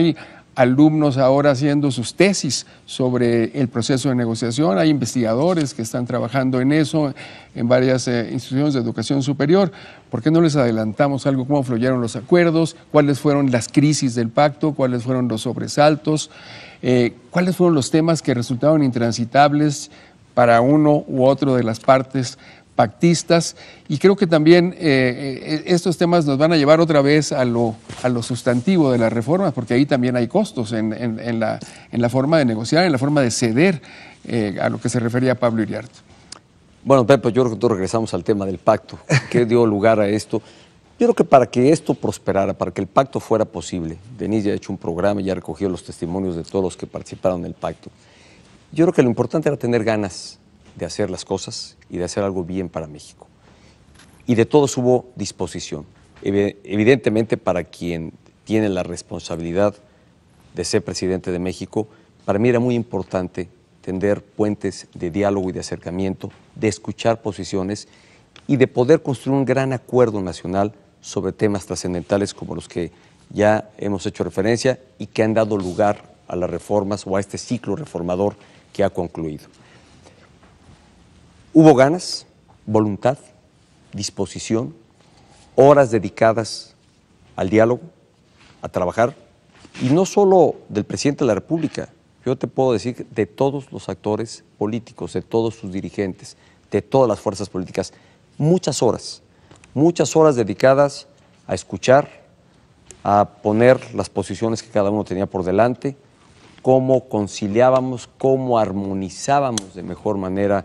alumnos ahora haciendo sus tesis sobre el proceso de negociación, hay investigadores que están trabajando en eso en varias instituciones de educación superior. ¿Por qué no les adelantamos algo? ¿Cómo fluyeron los acuerdos? ¿Cuáles fueron las crisis del pacto? ¿Cuáles fueron los sobresaltos? ¿Cuáles fueron los temas que resultaron intransitables para uno u otro de las partes pactistas? Y creo que también estos temas nos van a llevar otra vez a lo sustantivo de las reformas, porque ahí también hay costos en la forma de negociar, en la forma de ceder a lo que se refería Pablo Iriarte. Bueno, Pepe, yo creo que todos regresamos al tema del pacto. ¿Qué dio lugar a esto? Yo creo que para que esto prosperara, para que el pacto fuera posible, Denise ya ha hecho un programa y ya ha recogido los testimonios de todos los que participaron en el pacto. Yo creo que lo importante era tener ganas de hacer las cosas y de hacer algo bien para México. Y de todos hubo disposición. Evidentemente, para quien tiene la responsabilidad de ser presidente de México, para mí era muy importante tender puentes de diálogo y de acercamiento, de escuchar posiciones y de poder construir un gran acuerdo nacional sobre temas trascendentales como los que ya hemos hecho referencia y que han dado lugar a las reformas o a este ciclo reformador que ha concluido. Hubo ganas, voluntad, disposición, horas dedicadas al diálogo, a trabajar, y no solo del presidente de la República, yo te puedo decir de todos los actores políticos, de todos sus dirigentes, de todas las fuerzas políticas, muchas horas dedicadas a escuchar, a poner las posiciones que cada uno tenía por delante, cómo conciliábamos, cómo armonizábamos de mejor manera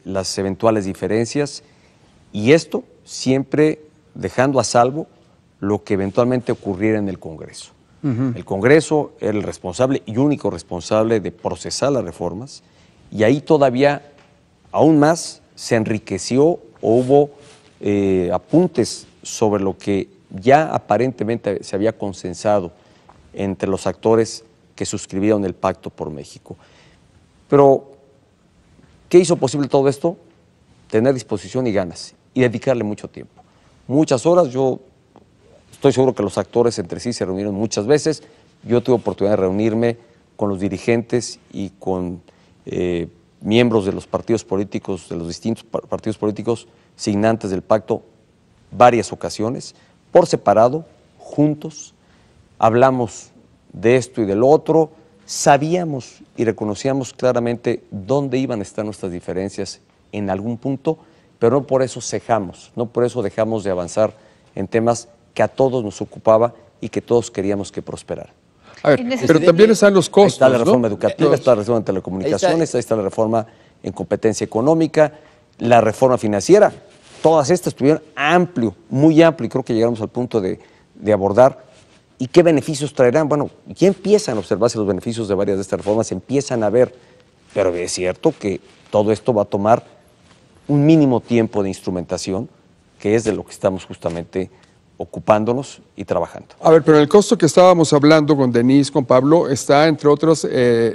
las eventuales diferencias, y esto siempre dejando a salvo lo que eventualmente ocurriera en el Congreso. El Congreso era el responsable y único responsable de procesar las reformas, y ahí todavía aún más se enriqueció o hubo apuntes sobre lo que ya aparentemente se había consensado entre los actores que suscribieron el Pacto por México. Pero, ¿qué hizo posible todo esto? Tener disposición y ganas, y dedicarle mucho tiempo. Muchas horas. Yo estoy seguro que los actores entre sí se reunieron muchas veces. Yo tuve oportunidad de reunirme con los dirigentes y con miembros de los partidos políticos, de los distintos partidos políticos signantes del pacto, varias ocasiones, por separado, juntos. Hablamos de esto y del otro, sabíamos y reconocíamos claramente dónde iban a estar nuestras diferencias en algún punto, pero no por eso cejamos, no por eso dejamos de avanzar en temas que a todos nos ocupaba y que todos queríamos que prosperara. A ver, pero también están los costos, ahí está la reforma ¿no? educativa, está la reforma en telecomunicaciones, ahí está la reforma en competencia económica, la reforma financiera. Todas estas tuvieron amplio, muy amplio, y creo que llegamos al punto de abordar. ¿Y qué beneficios traerán? Bueno, ya empiezan a observarse los beneficios de varias de estas reformas, se empiezan a ver, pero es cierto que todo esto va a tomar un mínimo tiempo de instrumentación, que es de lo que estamos justamente ocupándonos y trabajando. A ver, pero el costo que estábamos hablando con Denise, con Pablo, está entre otros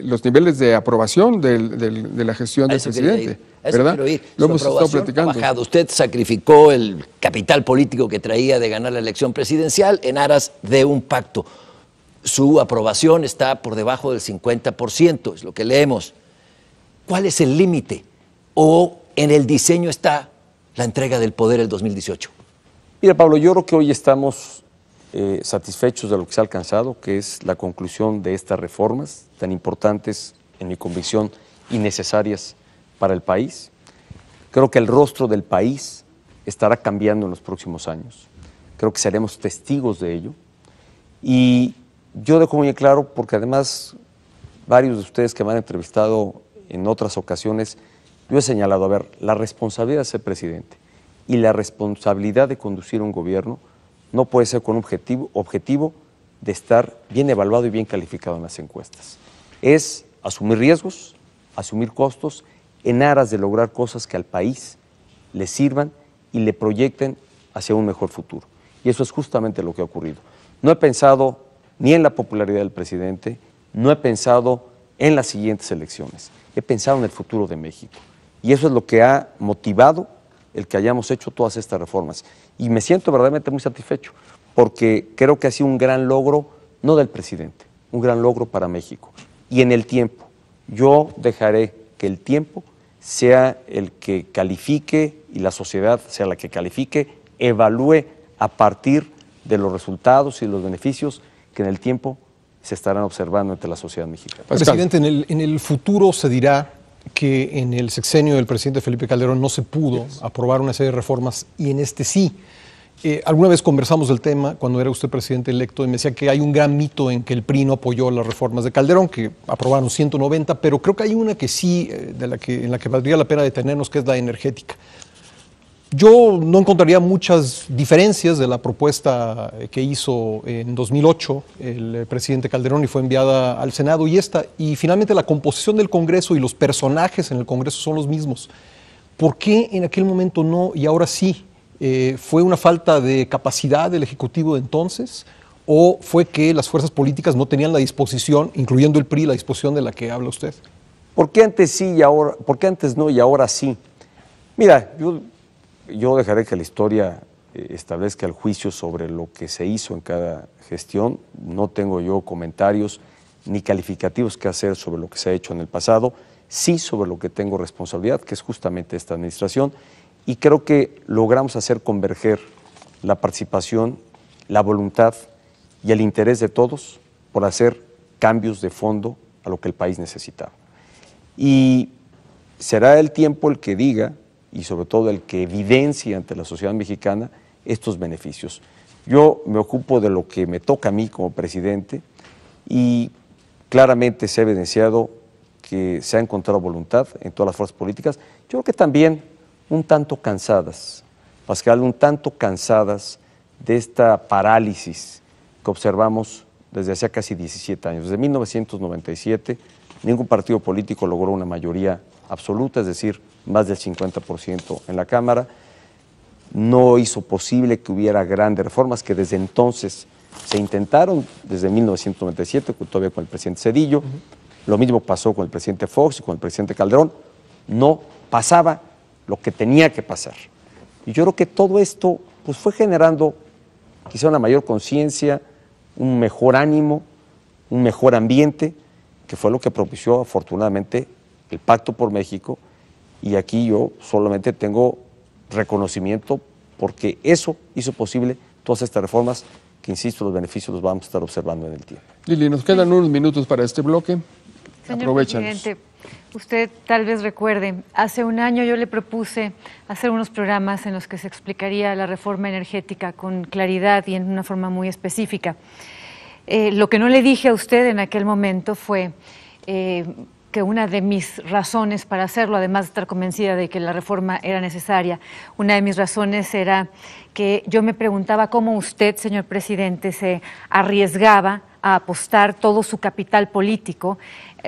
los niveles de aprobación de la gestión del presidente, ¿verdad? Lo hemos estado platicando. Usted sacrificó el capital político que traía de ganar la elección presidencial en aras de un pacto. Su aprobación está por debajo del 50%, es lo que leemos. ¿Cuál es el límite? ¿O en el diseño está la entrega del poder el 2018? Mira, Pablo, yo creo que hoy estamos satisfechos de lo que se ha alcanzado, que es la conclusión de estas reformas tan importantes, en mi convicción, y necesarias para el país. Creo que el rostro del país estará cambiando en los próximos años. Creo que seremos testigos de ello. Y yo dejo muy claro, porque además varios de ustedes que me han entrevistado en otras ocasiones, yo he señalado, a ver, la responsabilidad de ser presidente y la responsabilidad de conducir un gobierno no puede ser con un objetivo de estar bien evaluado y bien calificado en las encuestas. Es asumir riesgos, asumir costos en aras de lograr cosas que al país le sirvan y le proyecten hacia un mejor futuro. Y eso es justamente lo que ha ocurrido. No he pensado ni en la popularidad del presidente, no he pensado en las siguientes elecciones, he pensado en el futuro de México. Y eso es lo que ha motivado el que hayamos hecho todas estas reformas. Y me siento verdaderamente muy satisfecho, porque creo que ha sido un gran logro no del presidente, un gran logro para México. Y en el tiempo, yo dejaré que el tiempo sea el que califique y la sociedad sea la que califique, evalúe a partir de los resultados y los beneficios que en el tiempo se estarán observando entre la sociedad mexicana. Presidente, en el futuro se dirá que en el sexenio del presidente Felipe Calderón no se pudo aprobar una serie de reformas y en este sí. Alguna vez conversamos del tema cuando era usted presidente electo y me decía que hay un gran mito en que el PRI no apoyó las reformas de Calderón, que aprobaron 190, pero creo que hay una que sí, en la que valdría la pena detenernos, que es la energética. Yo no encontraría muchas diferencias de la propuesta que hizo en 2008 el presidente Calderón y fue enviada al Senado y finalmente la composición del Congreso y los personajes en el Congreso son los mismos. ¿Por qué en aquel momento no y ahora sí? ¿Fue una falta de capacidad del Ejecutivo de entonces o fue que las fuerzas políticas no tenían la disposición, incluyendo el PRI, la disposición de la que habla usted? ¿Por qué antes sí y ahora, por qué antes no y ahora sí? Mira, yo dejaré que la historia establezca el juicio sobre lo que se hizo en cada gestión. No tengo yo comentarios ni calificativos que hacer sobre lo que se ha hecho en el pasado, sí sobre lo que tengo responsabilidad, que es justamente esta administración, y creo que logramos hacer converger la participación, la voluntad y el interés de todos por hacer cambios de fondo a lo que el país necesitaba. Y será el tiempo el que diga, y sobre todo el que evidencie ante la sociedad mexicana estos beneficios. Yo me ocupo de lo que me toca a mí como presidente y claramente se ha evidenciado que se ha encontrado voluntad en todas las fuerzas políticas. Yo creo que también un tanto cansadas, Pascal, un tanto cansadas de esta parálisis que observamos desde hace casi 17 años. Desde 1997 ningún partido político logró una mayoría absoluta, es decir, más del 50% en la Cámara. No hizo posible que hubiera grandes reformas que desde entonces se intentaron, desde 1997, todavía con el presidente Zedillo. Lo mismo pasó con el presidente Fox y con el presidente Calderón. No pasaba lo que tenía que pasar. Y yo creo que todo esto pues, fue generando quizá una mayor conciencia, un mejor ánimo, un mejor ambiente, que fue lo que propició afortunadamente el Pacto por México. Y aquí yo solamente tengo reconocimiento porque eso hizo posible todas estas reformas que, insisto, los beneficios los vamos a estar observando en el tiempo. Lili, nos quedan unos minutos para este bloque. Señor presidente, usted tal vez recuerde, hace un año yo le propuse hacer unos programas en los que se explicaría la reforma energética con claridad y en una forma muy específica. Lo que no le dije a usted en aquel momento fue que una de mis razones para hacerlo, además de estar convencida de que la reforma era necesaria, una de mis razones era que yo me preguntaba cómo usted, señor presidente, se arriesgaba a apostar todo su capital político,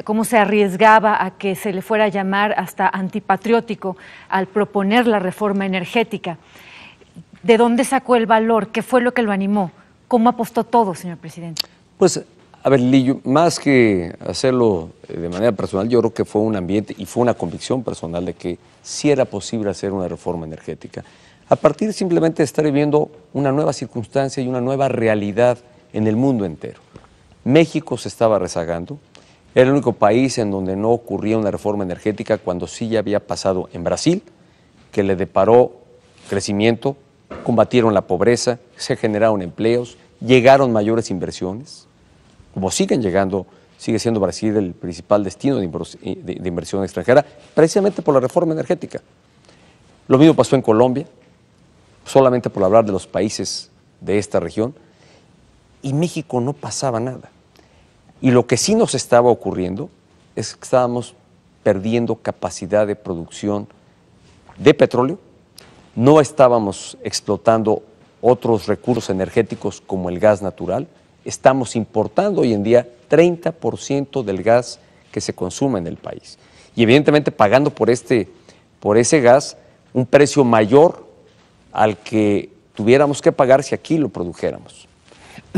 cómo se arriesgaba a que se le fuera a llamar hasta antipatriótico al proponer la reforma energética. ¿De dónde sacó el valor? ¿Qué fue lo que lo animó? ¿Cómo apostó todo, señor presidente? Pues, a ver, Lili, más que hacerlo de manera personal, yo creo que fue un ambiente y fue una convicción personal de que sí era posible hacer una reforma energética. A partir simplemente de estar viviendo una nueva circunstancia y una nueva realidad en el mundo entero. México se estaba rezagando, era el único país en donde no ocurría una reforma energética cuando sí ya había pasado en Brasil, que le deparó crecimiento, combatieron la pobreza, se generaron empleos, llegaron mayores inversiones, como siguen llegando, sigue siendo Brasil el principal destino de inversión extranjera, precisamente por la reforma energética. Lo mismo pasó en Colombia, solamente por hablar de los países de esta región, y México no pasaba nada. Y lo que sí nos estaba ocurriendo es que estábamos perdiendo capacidad de producción de petróleo, no estábamos explotando otros recursos energéticos como el gas natural, estamos importando hoy en día 30% del gas que se consume en el país. Y evidentemente pagando por ese gas un precio mayor al que tuviéramos que pagar si aquí lo produjéramos.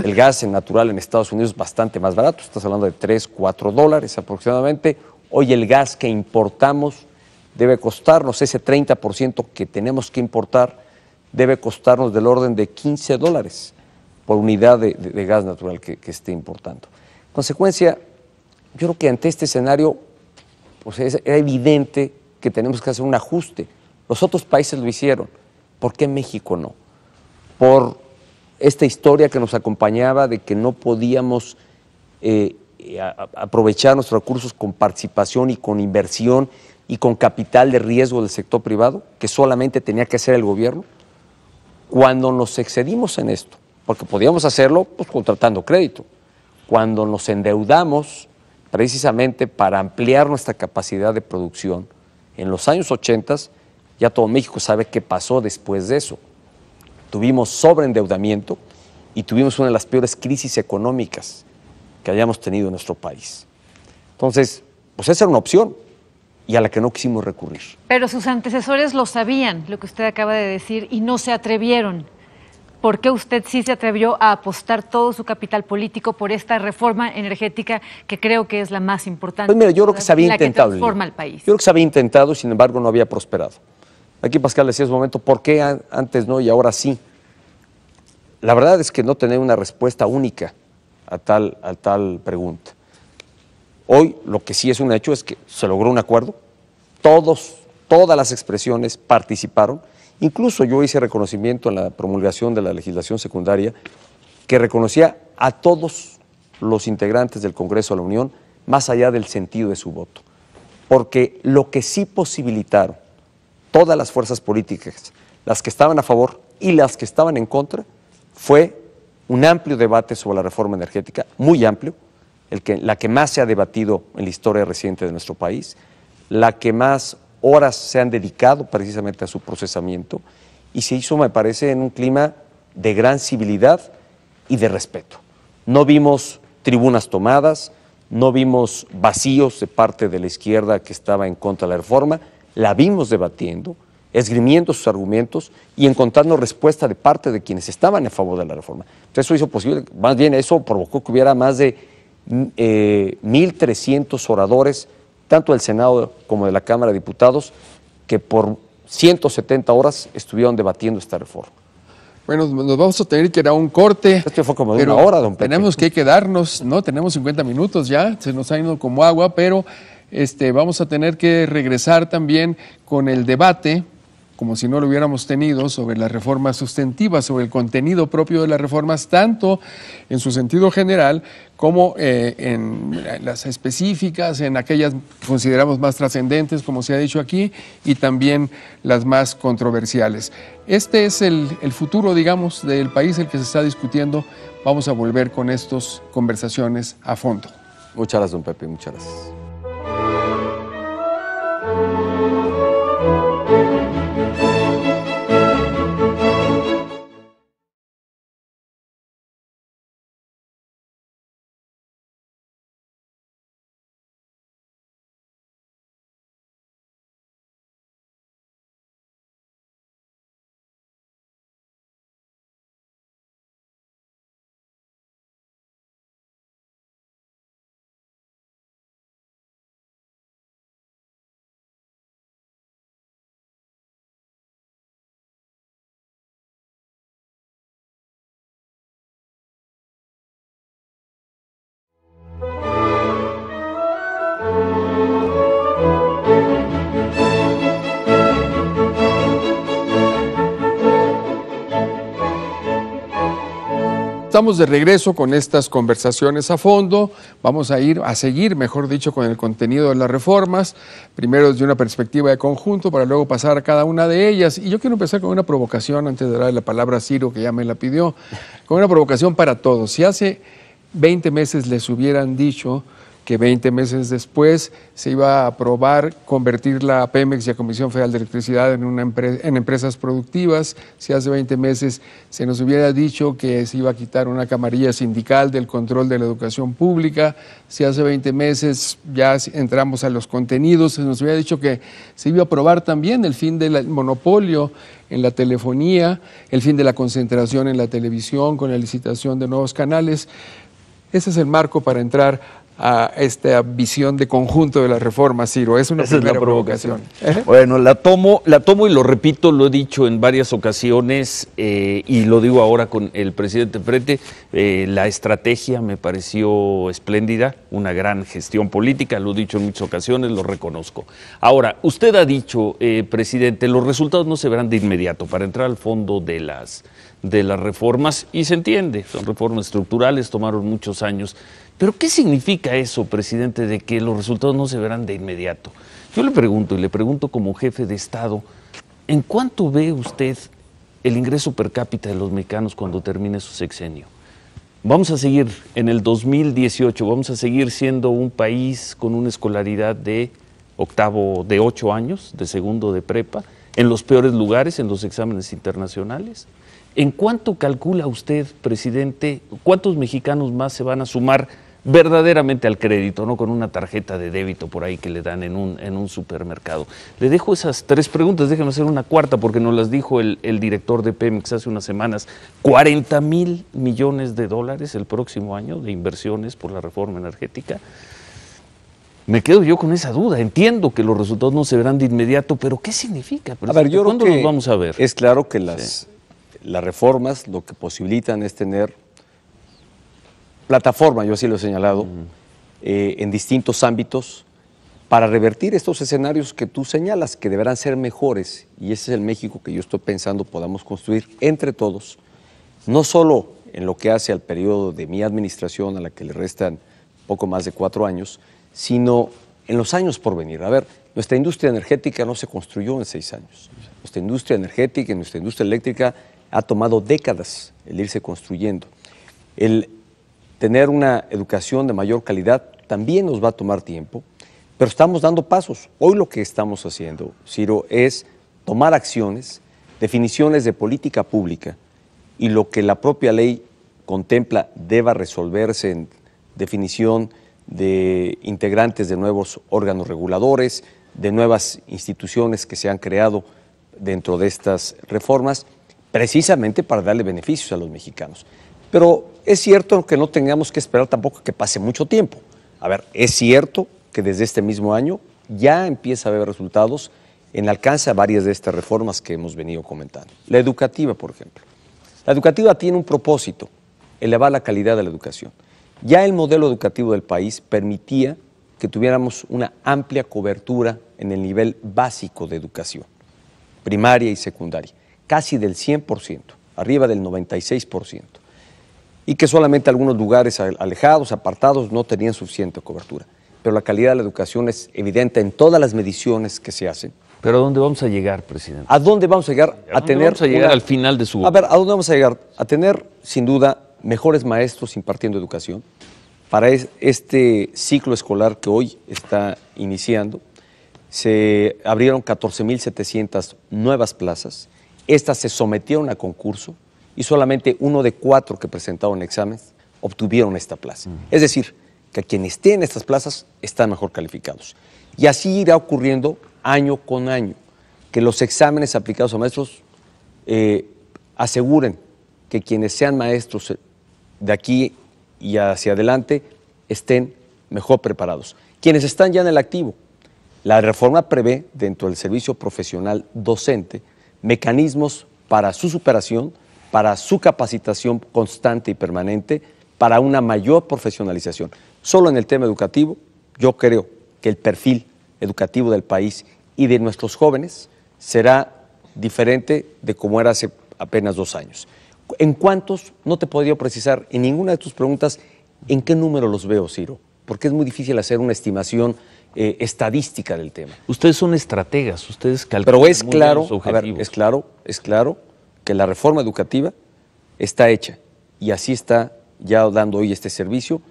El gas natural en Estados Unidos es bastante más barato, estás hablando de $3, $4 aproximadamente. Hoy el gas que importamos debe costarnos, ese 30% que tenemos que importar, debe costarnos del orden de $15. por unidad de gas natural que esté importando. En consecuencia, yo creo que ante este escenario pues era evidente que tenemos que hacer un ajuste. Los otros países lo hicieron. ¿Por qué México no? Por esta historia que nos acompañaba de que no podíamos aprovechar nuestros recursos con participación y con inversión y con capital de riesgo del sector privado, que solamente tenía que hacer el gobierno. Cuando nos excedimos en esto, porque podíamos hacerlo pues contratando crédito, cuando nos endeudamos precisamente para ampliar nuestra capacidad de producción, en los años 80, ya todo México sabe qué pasó después de eso. Tuvimos sobreendeudamiento y tuvimos una de las peores crisis económicas que hayamos tenido en nuestro país. Entonces, pues esa era una opción y a la que no quisimos recurrir. Pero sus antecesores lo sabían, lo que usted acaba de decir, y no se atrevieron. ¿Por qué usted sí se atrevió a apostar todo su capital político por esta reforma energética que creo que es la más importante? Pues mira, yo creo que se había intentado. Que transforma al país. Yo creo que se había intentado y sin embargo no había prosperado. Aquí Pascal decía en su momento, ¿por qué antes no y ahora sí? La verdad es que no tener una respuesta única a tal pregunta. Hoy lo que sí es un hecho es que se logró un acuerdo, todas las expresiones participaron, incluso yo hice reconocimiento en la promulgación de la legislación secundaria que reconocía a todos los integrantes del Congreso de la Unión más allá del sentido de su voto, porque lo que sí posibilitaron todas las fuerzas políticas, las que estaban a favor y las que estaban en contra, fue un amplio debate sobre la reforma energética, muy amplio, la que más se ha debatido en la historia reciente de nuestro país, la que más horas se han dedicado precisamente a su procesamiento, y se hizo, me parece, en un clima de gran civilidad y de respeto. No vimos tribunas tomadas, no vimos vacíos de parte de la izquierda que estaba en contra de la reforma, la vimos debatiendo, esgrimiendo sus argumentos y encontrando respuesta de parte de quienes estaban a favor de la reforma. Entonces eso hizo posible, más bien eso provocó que hubiera más de 1.300 oradores, tanto del Senado como de la Cámara de Diputados, que por 170 horas estuvieron debatiendo esta reforma. Bueno, nos vamos a tener que ir a un corte. Esto fue como de una hora, don Pepe. Tenemos que quedarnos, ¿no? Tenemos 50 minutos ya, se nos ha ido como agua, pero vamos a tener que regresar también con el debate, como si no lo hubiéramos tenido, sobre las reformas sustantivas, sobre el contenido propio de las reformas, tanto en su sentido general como en las específicas, en aquellas que consideramos más trascendentes, como se ha dicho aquí, y también las más controversiales. Este es el futuro, digamos, del país, el que se está discutiendo. Vamos a volver con estas conversaciones a fondo. Muchas gracias, don Pepe, muchas gracias. Estamos de regreso con estas conversaciones a fondo. Vamos a seguir, mejor dicho, con el contenido de las reformas, primero desde una perspectiva de conjunto, para luego pasar a cada una de ellas. Y yo quiero empezar con una provocación, antes de darle la palabra a Ciro, que ya me la pidió, con una provocación para todos. Si hace 20 meses les hubieran dicho que 20 meses después se iba a aprobar convertir la Pemex y la Comisión Federal de Electricidad en empresas productivas, si hace 20 meses se nos hubiera dicho que se iba a quitar una camarilla sindical del control de la educación pública, si hace 20 meses ya entramos a los contenidos, se nos hubiera dicho que se iba a aprobar también el fin del monopolio en la telefonía, el fin de la concentración en la televisión con la licitación de nuevos canales. Ese es el marco para entrar a esta visión de conjunto de las reformas, Ciro? Es una primera provocación. Bueno, la tomo y lo repito, lo he dicho en varias ocasiones y lo digo ahora con el presidente enfrente. La estrategia me pareció espléndida, una gran gestión política, lo he dicho en muchas ocasiones, lo reconozco. Ahora, usted ha dicho, presidente, los resultados no se verán de inmediato. Para entrar al fondo de las reformas, y se entiende, son reformas estructurales, tomaron muchos años. Pero ¿qué significa eso, presidente, de que los resultados no se verán de inmediato? Yo le pregunto como jefe de Estado, ¿en cuánto ve usted el ingreso per cápita de los mexicanos cuando termine su sexenio? Vamos a seguir en el 2018, vamos a seguir siendo un país con una escolaridad de 8 años, de segundo de prepa, en los peores lugares en los exámenes internacionales. ¿En cuánto calcula usted, presidente, cuántos mexicanos más se van a sumar verdaderamente al crédito, no con una tarjeta de débito por ahí que le dan en un supermercado? Le dejo esas 3 preguntas, déjeme hacer una cuarta porque nos las dijo el director de Pemex hace unas semanas. 40,000 millones de dólares el próximo año de inversiones por la reforma energética. Me quedo yo con esa duda. Entiendo que los resultados no se verán de inmediato, pero ¿qué significa? A ver, yo ¿cuándo creo que los vamos a ver? Es claro que las reformas lo que posibilitan es tener plataforma, yo así lo he señalado, en distintos ámbitos para revertir estos escenarios que tú señalas, que deberán ser mejores, y ese es el México que yo estoy pensando podamos construir entre todos, no solo en lo que hace al periodo de mi administración, a la que le restan poco más de 4 años, sino en los años por venir. A ver, nuestra industria energética no se construyó en 6 años. Nuestra industria energética y nuestra industria eléctrica ha tomado décadas el irse construyendo. El tener una educación de mayor calidad también nos va a tomar tiempo, pero estamos dando pasos. Hoy lo que estamos haciendo, Ciro, es tomar acciones, definiciones de política pública y lo que la propia ley contempla deba resolverse en definición de integrantes de nuevos órganos reguladores, de nuevas instituciones que se han creado dentro de estas reformas, precisamente para darle beneficios a los mexicanos. Pero es cierto que no tengamos que esperar tampoco que pase mucho tiempo. A ver, es cierto que desde este mismo año ya empieza a haber resultados en alcance a varias de estas reformas que hemos venido comentando. La educativa, por ejemplo. La educativa tiene un propósito, elevar la calidad de la educación. Ya el modelo educativo del país permitía que tuviéramos una amplia cobertura en el nivel básico de educación, primaria y secundaria, casi del 100%, arriba del 96%, y que solamente algunos lugares alejados, apartados, no tenían suficiente cobertura. Pero la calidad de la educación es evidente en todas las mediciones que se hacen. ¿Pero a dónde vamos a llegar, presidente? ¿A dónde vamos a llegar? ¿A dónde vamos a llegar al final de su... A ver, ¿a dónde vamos a llegar? A tener, sin duda, mejores maestros impartiendo educación. Para este ciclo escolar que hoy está iniciando, se abrieron 14,700 nuevas plazas. Estas se sometieron a concurso y solamente 1 de 4 que presentaron exámenes obtuvieron esta plaza. Es decir, que quienes estén en estas plazas están mejor calificados. Y así irá ocurriendo año con año, que los exámenes aplicados a maestros aseguren que quienes sean maestros de aquí y hacia adelante estén mejor preparados. Quienes están ya en el activo, la reforma prevé dentro del servicio profesional docente mecanismos para su superación, para su capacitación constante y permanente, para una mayor profesionalización. Solo en el tema educativo, yo creo que el perfil educativo del país y de nuestros jóvenes será diferente de como era hace apenas 2 años. ¿En cuántos? No te podría precisar en ninguna de tus preguntas en qué número los veo, Ciro, porque es muy difícil hacer una estimación estadística del tema. Ustedes son estrategas, ustedes calculan. Pero es claro, a ver, es claro que la reforma educativa está hecha y así está ya dando hoy este servicio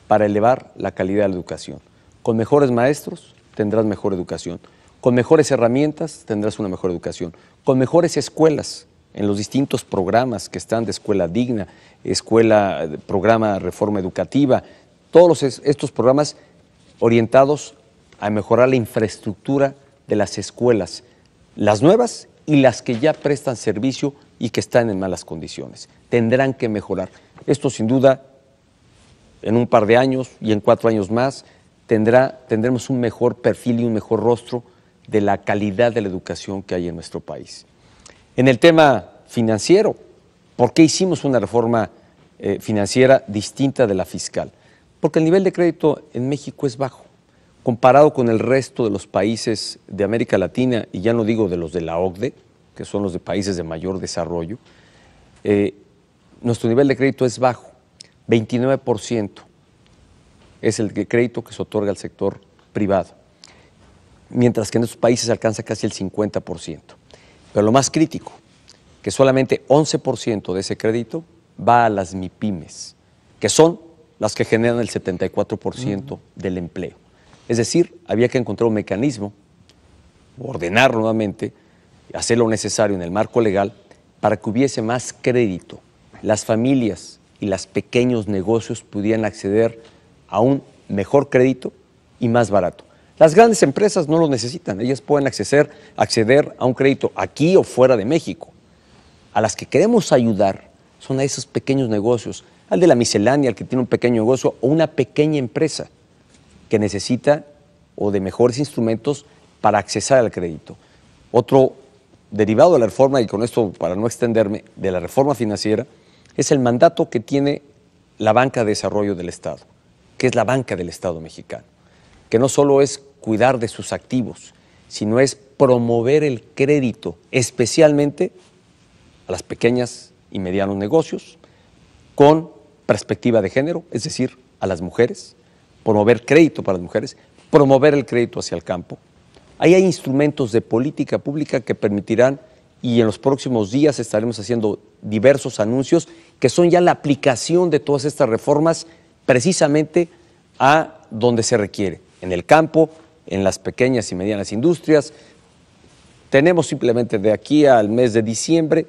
para elevar la calidad de la educación. Con mejores maestros tendrás mejor educación, con mejores herramientas tendrás una mejor educación, con mejores escuelas en los distintos programas que están de escuela digna, programa reforma educativa, todos estos programas orientados a mejorar la infraestructura de las escuelas, las nuevas y las que ya prestan servicio y que están en malas condiciones. Tendrán que mejorar. Esto sin duda en un par de años y en 4 años más tendremos un mejor perfil y un mejor rostro de la calidad de la educación que hay en nuestro país. En el tema financiero, ¿por qué hicimos una reforma financiera distinta de la fiscal? Porque el nivel de crédito en México es bajo, comparado con el resto de los países de América Latina, y ya no digo de los de la OCDE, que son los de países de mayor desarrollo. Nuestro nivel de crédito es bajo, 29% es el crédito que se otorga al sector privado, mientras que en estos países alcanza casi el 50%. Pero lo más crítico, que solamente 11% de ese crédito va a las MIPYMES, que son las que generan el 74% del empleo. Es decir, había que encontrar un mecanismo, ordenar nuevamente, hacer lo necesario en el marco legal para que hubiese más crédito. Las familias y los pequeños negocios pudieran acceder a un mejor crédito y más barato. Las grandes empresas no lo necesitan, ellas pueden acceder a un crédito aquí o fuera de México. A las que queremos ayudar son a esos pequeños negocios, al de la miscelánea, al que tiene un pequeño negocio o una pequeña empresa que necesita o de mejores instrumentos para accesar al crédito. Otro derivado de la reforma, y con esto para no extenderme, de la reforma financiera, es el mandato que tiene la Banca de Desarrollo del Estado, que es la banca del Estado mexicano, que no solo es cuidar de sus activos, sino es promover el crédito, especialmente a las pequeñas y medianos negocios, con perspectiva de género, es decir, a las mujeres, promover crédito para las mujeres, promover el crédito hacia el campo. Ahí hay instrumentos de política pública que permitirán, y en los próximos días estaremos haciendo diversos anuncios, que son ya la aplicación de todas estas reformas precisamente a donde se requiere, en el campo, en las pequeñas y medianas industrias. Tenemos simplemente de aquí al mes de diciembre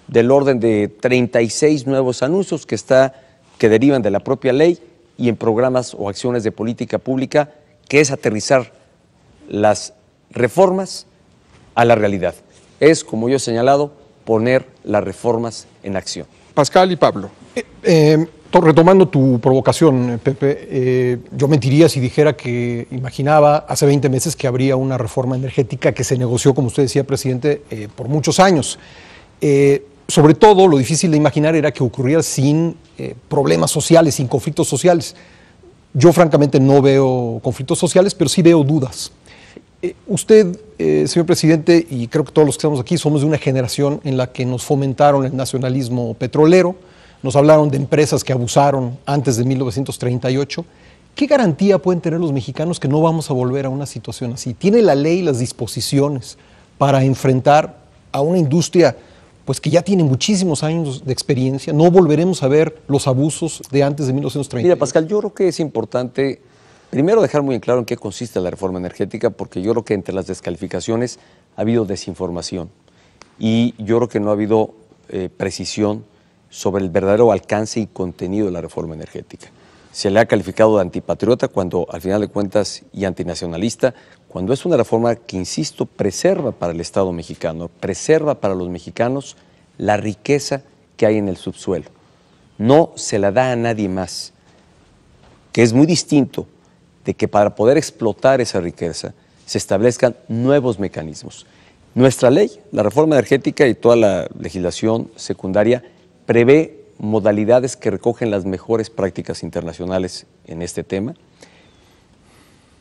del orden de 36 nuevos anuncios que derivan de la propia ley y en programas o acciones de política pública, que es aterrizar las reformas a la realidad. Es, como yo he señalado, poner las reformas en acción. Pascal y Pablo. Retomando tu provocación, Pepe, yo mentiría si dijera que imaginaba hace 20 meses que habría una reforma energética que se negoció, como usted decía, presidente, por muchos años. Sobre todo, lo difícil de imaginar era que ocurriera sin problemas sociales, sin conflictos sociales. Yo francamente no veo conflictos sociales, pero sí veo dudas. Usted, señor presidente, y creo que todos los que estamos aquí somos de una generación en la que nos fomentaron el nacionalismo petrolero, nos hablaron de empresas que abusaron antes de 1938. ¿Qué garantía pueden tener los mexicanos que no vamos a volver a una situación así? ¿Tiene la ley las disposiciones para enfrentar a una industria pues que ya tiene muchísimos años de experiencia? ¿No volveremos a ver los abusos de antes de 1930? Mira, Pascal, yo creo que es importante primero dejar muy en claro en qué consiste la reforma energética, porque yo creo que entre las descalificaciones ha habido desinformación y yo creo que no ha habido precisión sobre el verdadero alcance y contenido de la reforma energética. Se le ha calificado de antipatriota cuando, al final de cuentas, y antinacionalista, cuando es una reforma que, insisto, preserva para el Estado mexicano, preserva para los mexicanos la riqueza que hay en el subsuelo. No se la da a nadie más, que es muy distinto de que para poder explotar esa riqueza se establezcan nuevos mecanismos. Nuestra ley, la reforma energética y toda la legislación secundaria prevé modalidades que recogen las mejores prácticas internacionales en este tema,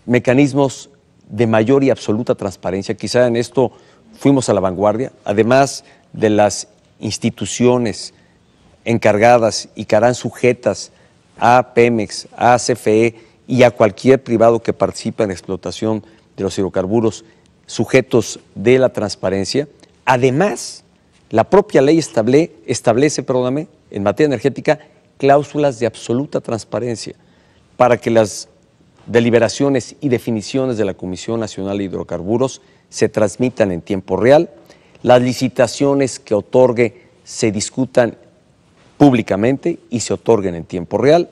mecanismos de mayor y absoluta transparencia. Quizá en esto fuimos a la vanguardia, además de las instituciones encargadas y que harán sujetas a Pemex, a CFE y a cualquier privado que participe en la explotación de los hidrocarburos, sujetos de la transparencia. Además, la propia ley establece, en materia energética, cláusulas de absoluta transparencia para que las deliberaciones y definiciones de la Comisión Nacional de Hidrocarburos se transmitan en tiempo real, las licitaciones que otorgue se discutan públicamente y se otorguen en tiempo real,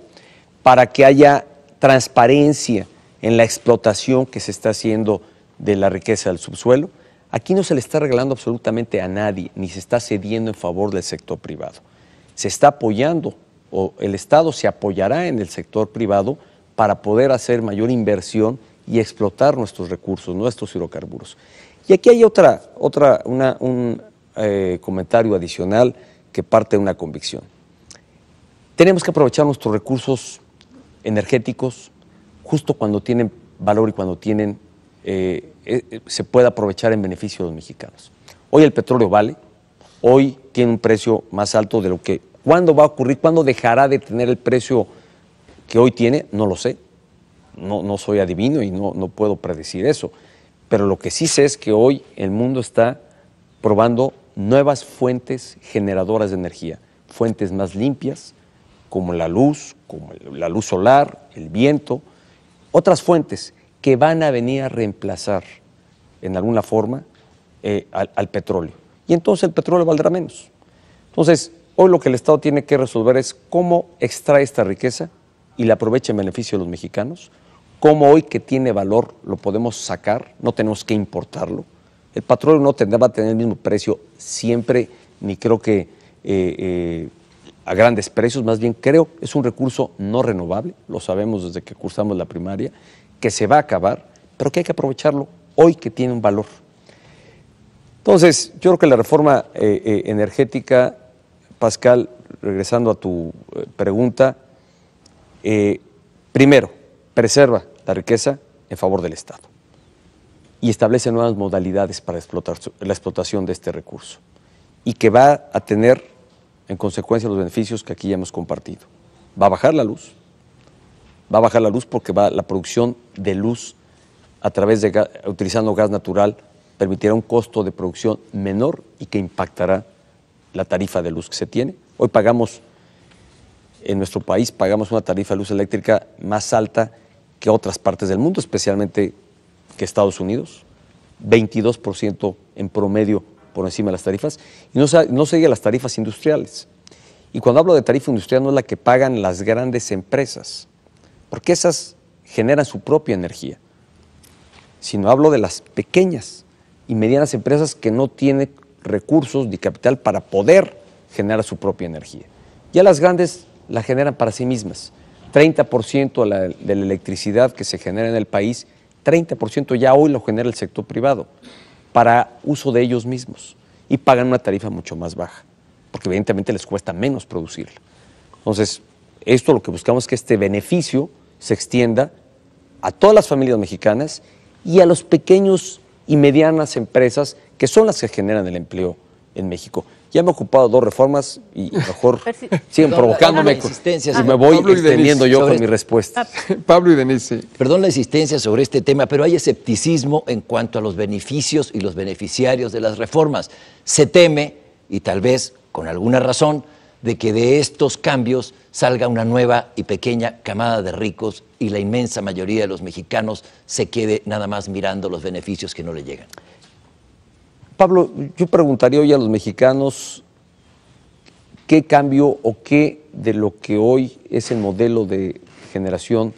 para que haya transparencia en la explotación que se está haciendo de la riqueza del subsuelo. Aquí no se le está regalando absolutamente a nadie, ni se está cediendo en favor del sector privado. Se está apoyando o el Estado se apoyará en el sector privado para poder hacer mayor inversión y explotar nuestros recursos, nuestros hidrocarburos. Y aquí hay un comentario adicional que parte de una convicción. Tenemos que aprovechar nuestros recursos energéticos justo cuando tienen valor y cuando tienen, se puede aprovechar en beneficio de los mexicanos. Hoy el petróleo vale, hoy tiene un precio más alto de lo que... ¿Cuándo va a ocurrir? ¿Cuándo dejará de tener el precio que hoy tiene? No lo sé. No soy adivino y no puedo predecir eso. Pero lo que sí sé es que hoy el mundo está probando nuevas fuentes generadoras de energía, fuentes más limpias, como la luz solar, el viento, otras fuentes que van a venir a reemplazar en alguna forma al petróleo. Y entonces el petróleo valdrá menos. Entonces, hoy lo que el Estado tiene que resolver es cómo extrae esta riqueza y la aprovecha en beneficio de los mexicanos, cómo hoy que tiene valor lo podemos sacar, no tenemos que importarlo. El petróleo no va a tener el mismo precio siempre, ni creo que a grandes precios, más bien creo es un recurso no renovable, lo sabemos desde que cursamos la primaria, que se va a acabar, pero que hay que aprovecharlo hoy que tiene un valor. Entonces, yo creo que la reforma energética, Pascal, regresando a tu pregunta, primero, preserva la riqueza en favor del Estado y establece nuevas modalidades para la explotación de este recurso y que va a tener en consecuencia los beneficios que aquí ya hemos compartido. Va a bajar la luz porque la producción de luz a través de utilizando gas natural permitirá un costo de producción menor y que impactará la tarifa de luz que se tiene. Hoy en nuestro país pagamos una tarifa de luz eléctrica más alta que otras partes del mundo, especialmente que Estados Unidos, 22% en promedio por encima de las tarifas, y no sigue las tarifas industriales. Y cuando hablo de tarifa industrial no es la que pagan las grandes empresas, porque esas generan su propia energía, sino hablo de las pequeñas y medianas empresas que no tienen recursos ni capital para poder generar su propia energía. Ya las grandes la generan para sí mismas. 30% de la electricidad que se genera en el país, 30% ya hoy lo genera el sector privado para uso de ellos mismos y pagan una tarifa mucho más baja, porque evidentemente les cuesta menos producirla. Entonces, esto lo que buscamos es que este beneficio se extienda a todas las familias mexicanas y a los pequeños y medianas empresas que son las que generan el empleo en México. Ya me he ocupado 2 reformas y mejor siguen provocándome y me voy extendiendo yo con mi respuesta. Pablo y Denise. Perdón la insistencia sobre este tema, pero hay escepticismo en cuanto a los beneficios y los beneficiarios de las reformas. Se teme, y tal vez con alguna razón, de que de estos cambios salga una nueva y pequeña camada de ricos y la inmensa mayoría de los mexicanos se quede nada más mirando los beneficios que no le llegan. Pablo, yo preguntaría hoy a los mexicanos qué cambio o qué de lo que hoy es el modelo de generación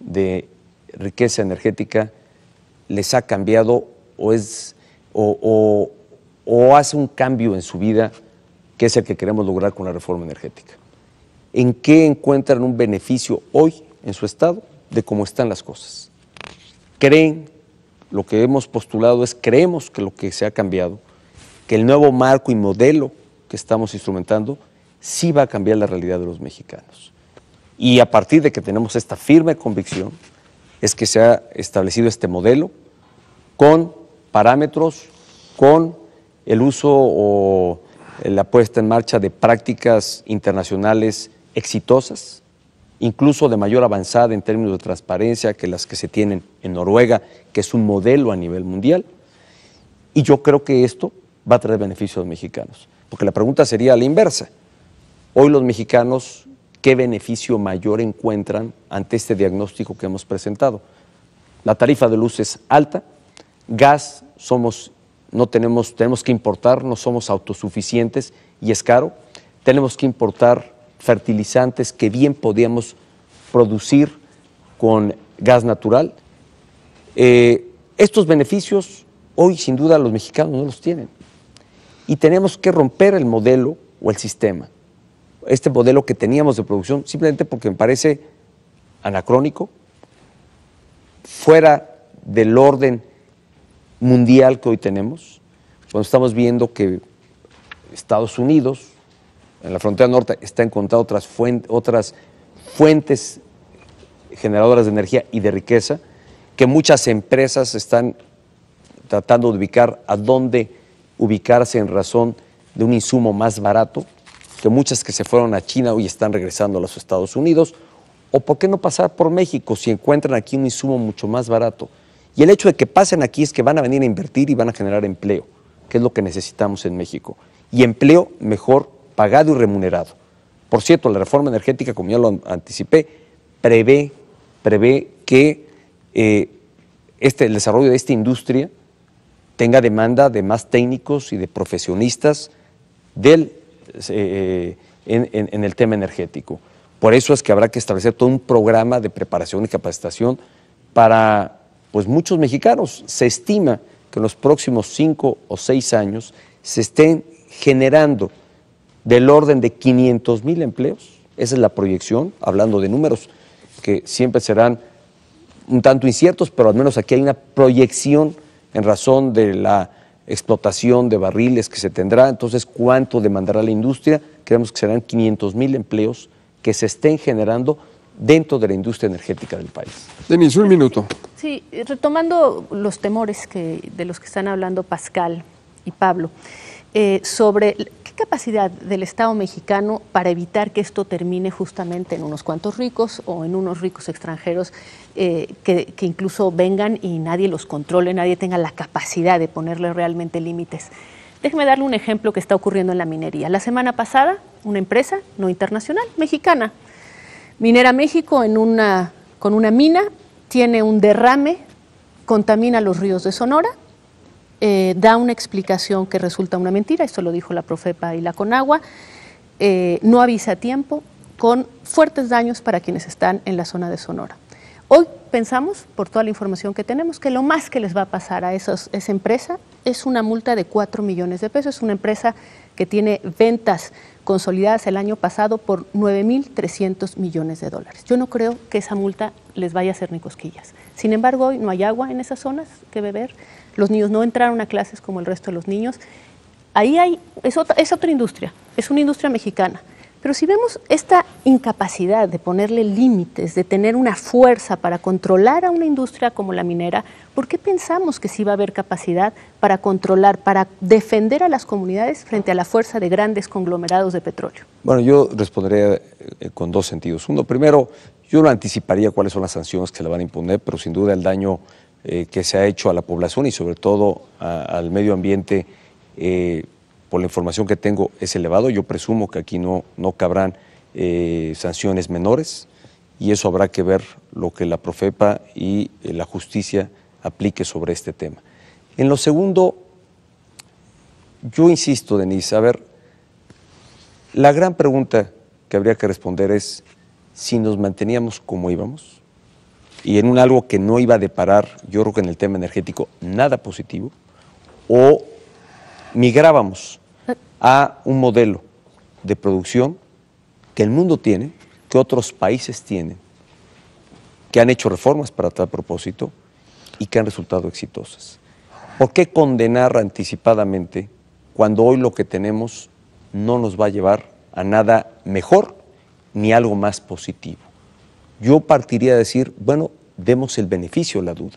de riqueza energética les ha cambiado o hace un cambio en su vida que es el que queremos lograr con la reforma energética. ¿En qué encuentran un beneficio hoy en su estado de cómo están las cosas? ¿Creen? Lo que hemos postulado es, creemos que lo que se ha cambiado, que el nuevo marco y modelo que estamos instrumentando sí va a cambiar la realidad de los mexicanos. Y a partir de que tenemos esta firme convicción, es que se ha establecido este modelo con parámetros, con el uso o la puesta en marcha de prácticas internacionales exitosas, incluso de mayor avanzada en términos de transparencia que las que se tienen en Noruega, que es un modelo a nivel mundial. Y yo creo que esto va a traer beneficios a los mexicanos. Porque la pregunta sería a la inversa. Hoy los mexicanos, ¿qué beneficio mayor encuentran ante este diagnóstico que hemos presentado? La tarifa de luz es alta, gas tenemos que importar, no somos autosuficientes y es caro, tenemos que importar fertilizantes que bien podíamos producir con gas natural. Estos beneficios hoy sin duda los mexicanos no los tienen y tenemos que romper el modelo o el sistema. este modelo que teníamos de producción, simplemente porque me parece anacrónico, fuera del orden mundial que hoy tenemos, cuando estamos viendo que Estados Unidos, en la frontera norte, está encontrando otras fuentes generadoras de energía y de riqueza, que muchas empresas están tratando de ubicar a dónde ubicarse en razón de un insumo más barato, que muchas que se fueron a China hoy están regresando a los Estados Unidos, o por qué no pasar por México si encuentran aquí un insumo mucho más barato. Y el hecho de que pasen aquí es que van a venir a invertir y van a generar empleo, que es lo que necesitamos en México. Y empleo mejor pagado y remunerado. Por cierto, la reforma energética, como ya lo anticipé, prevé que el desarrollo de esta industria tenga demanda de más técnicos y de profesionistas en el tema energético. Por eso es que habrá que establecer todo un programa de preparación y capacitación para muchos mexicanos. Se estima que en los próximos 5 o 6 años se estén generando del orden de 500,000 empleos. Esa es la proyección, hablando de números que siempre serán un tanto inciertos, pero al menos aquí hay una proyección en razón de la explotación de barriles que se tendrá. Entonces, ¿cuánto demandará la industria? Creemos que serán 500,000 empleos que se estén generando dentro de la industria energética del país. Denise, un minuto. Sí, retomando los temores de los que están hablando Pascal y Pablo, sobre qué capacidad del Estado mexicano para evitar que esto termine justamente en unos cuantos ricos o en unos ricos extranjeros que incluso vengan y nadie los controle, nadie tenga la capacidad de ponerle realmente límites. Déjeme darle un ejemplo que está ocurriendo en la minería. La semana pasada, una empresa no internacional, mexicana, Minera México, con una mina, tiene un derrame, contamina los ríos de Sonora, da una explicación que resulta una mentira, esto lo dijo la Profepa y la Conagua, no avisa a tiempo, con fuertes daños para quienes están en la zona de Sonora. Hoy pensamos, por toda la información que tenemos, que lo más que les va a pasar a esa empresa es una multa de 4 millones de pesos. Es una empresa que tiene ventas consolidadas el año pasado por 9,300 millones de dólares. Yo no creo que esa multa les vaya a hacer ni cosquillas. Sin embargo, hoy no hay agua en esas zonas que beber, los niños no entraron a clases como el resto de los niños. Ahí es otra industria, es una industria mexicana. Pero si vemos esta incapacidad de ponerle límites, de tener una fuerza para controlar a una industria como la minera, ¿por qué pensamos que sí va a haber capacidad para controlar, para defender a las comunidades frente a la fuerza de grandes conglomerados de petróleo? Bueno, yo respondería con 2 sentidos. Uno, primero, yo no anticiparía cuáles son las sanciones que se le van a imponer, pero sin duda el daño que se ha hecho a la población y sobre todo al medio ambiente, por la información que tengo, es elevado. Yo presumo que aquí no cabrán sanciones menores y eso habrá que ver lo que la Profepa y la justicia aplique sobre este tema. En lo segundo, yo insisto, Denise, a ver, la gran pregunta que habría que responder es si nos manteníamos como íbamos y en algo que no iba a deparar, yo creo que en el tema energético, nada positivo, o migrábamos a un modelo de producción que el mundo tiene, que otros países tienen, que han hecho reformas para tal propósito y que han resultado exitosas. ¿Por qué condenar anticipadamente cuando hoy lo que tenemos no nos va a llevar a nada mejor ni algo más positivo? Yo partiría de decir, bueno, demos el beneficio de la duda.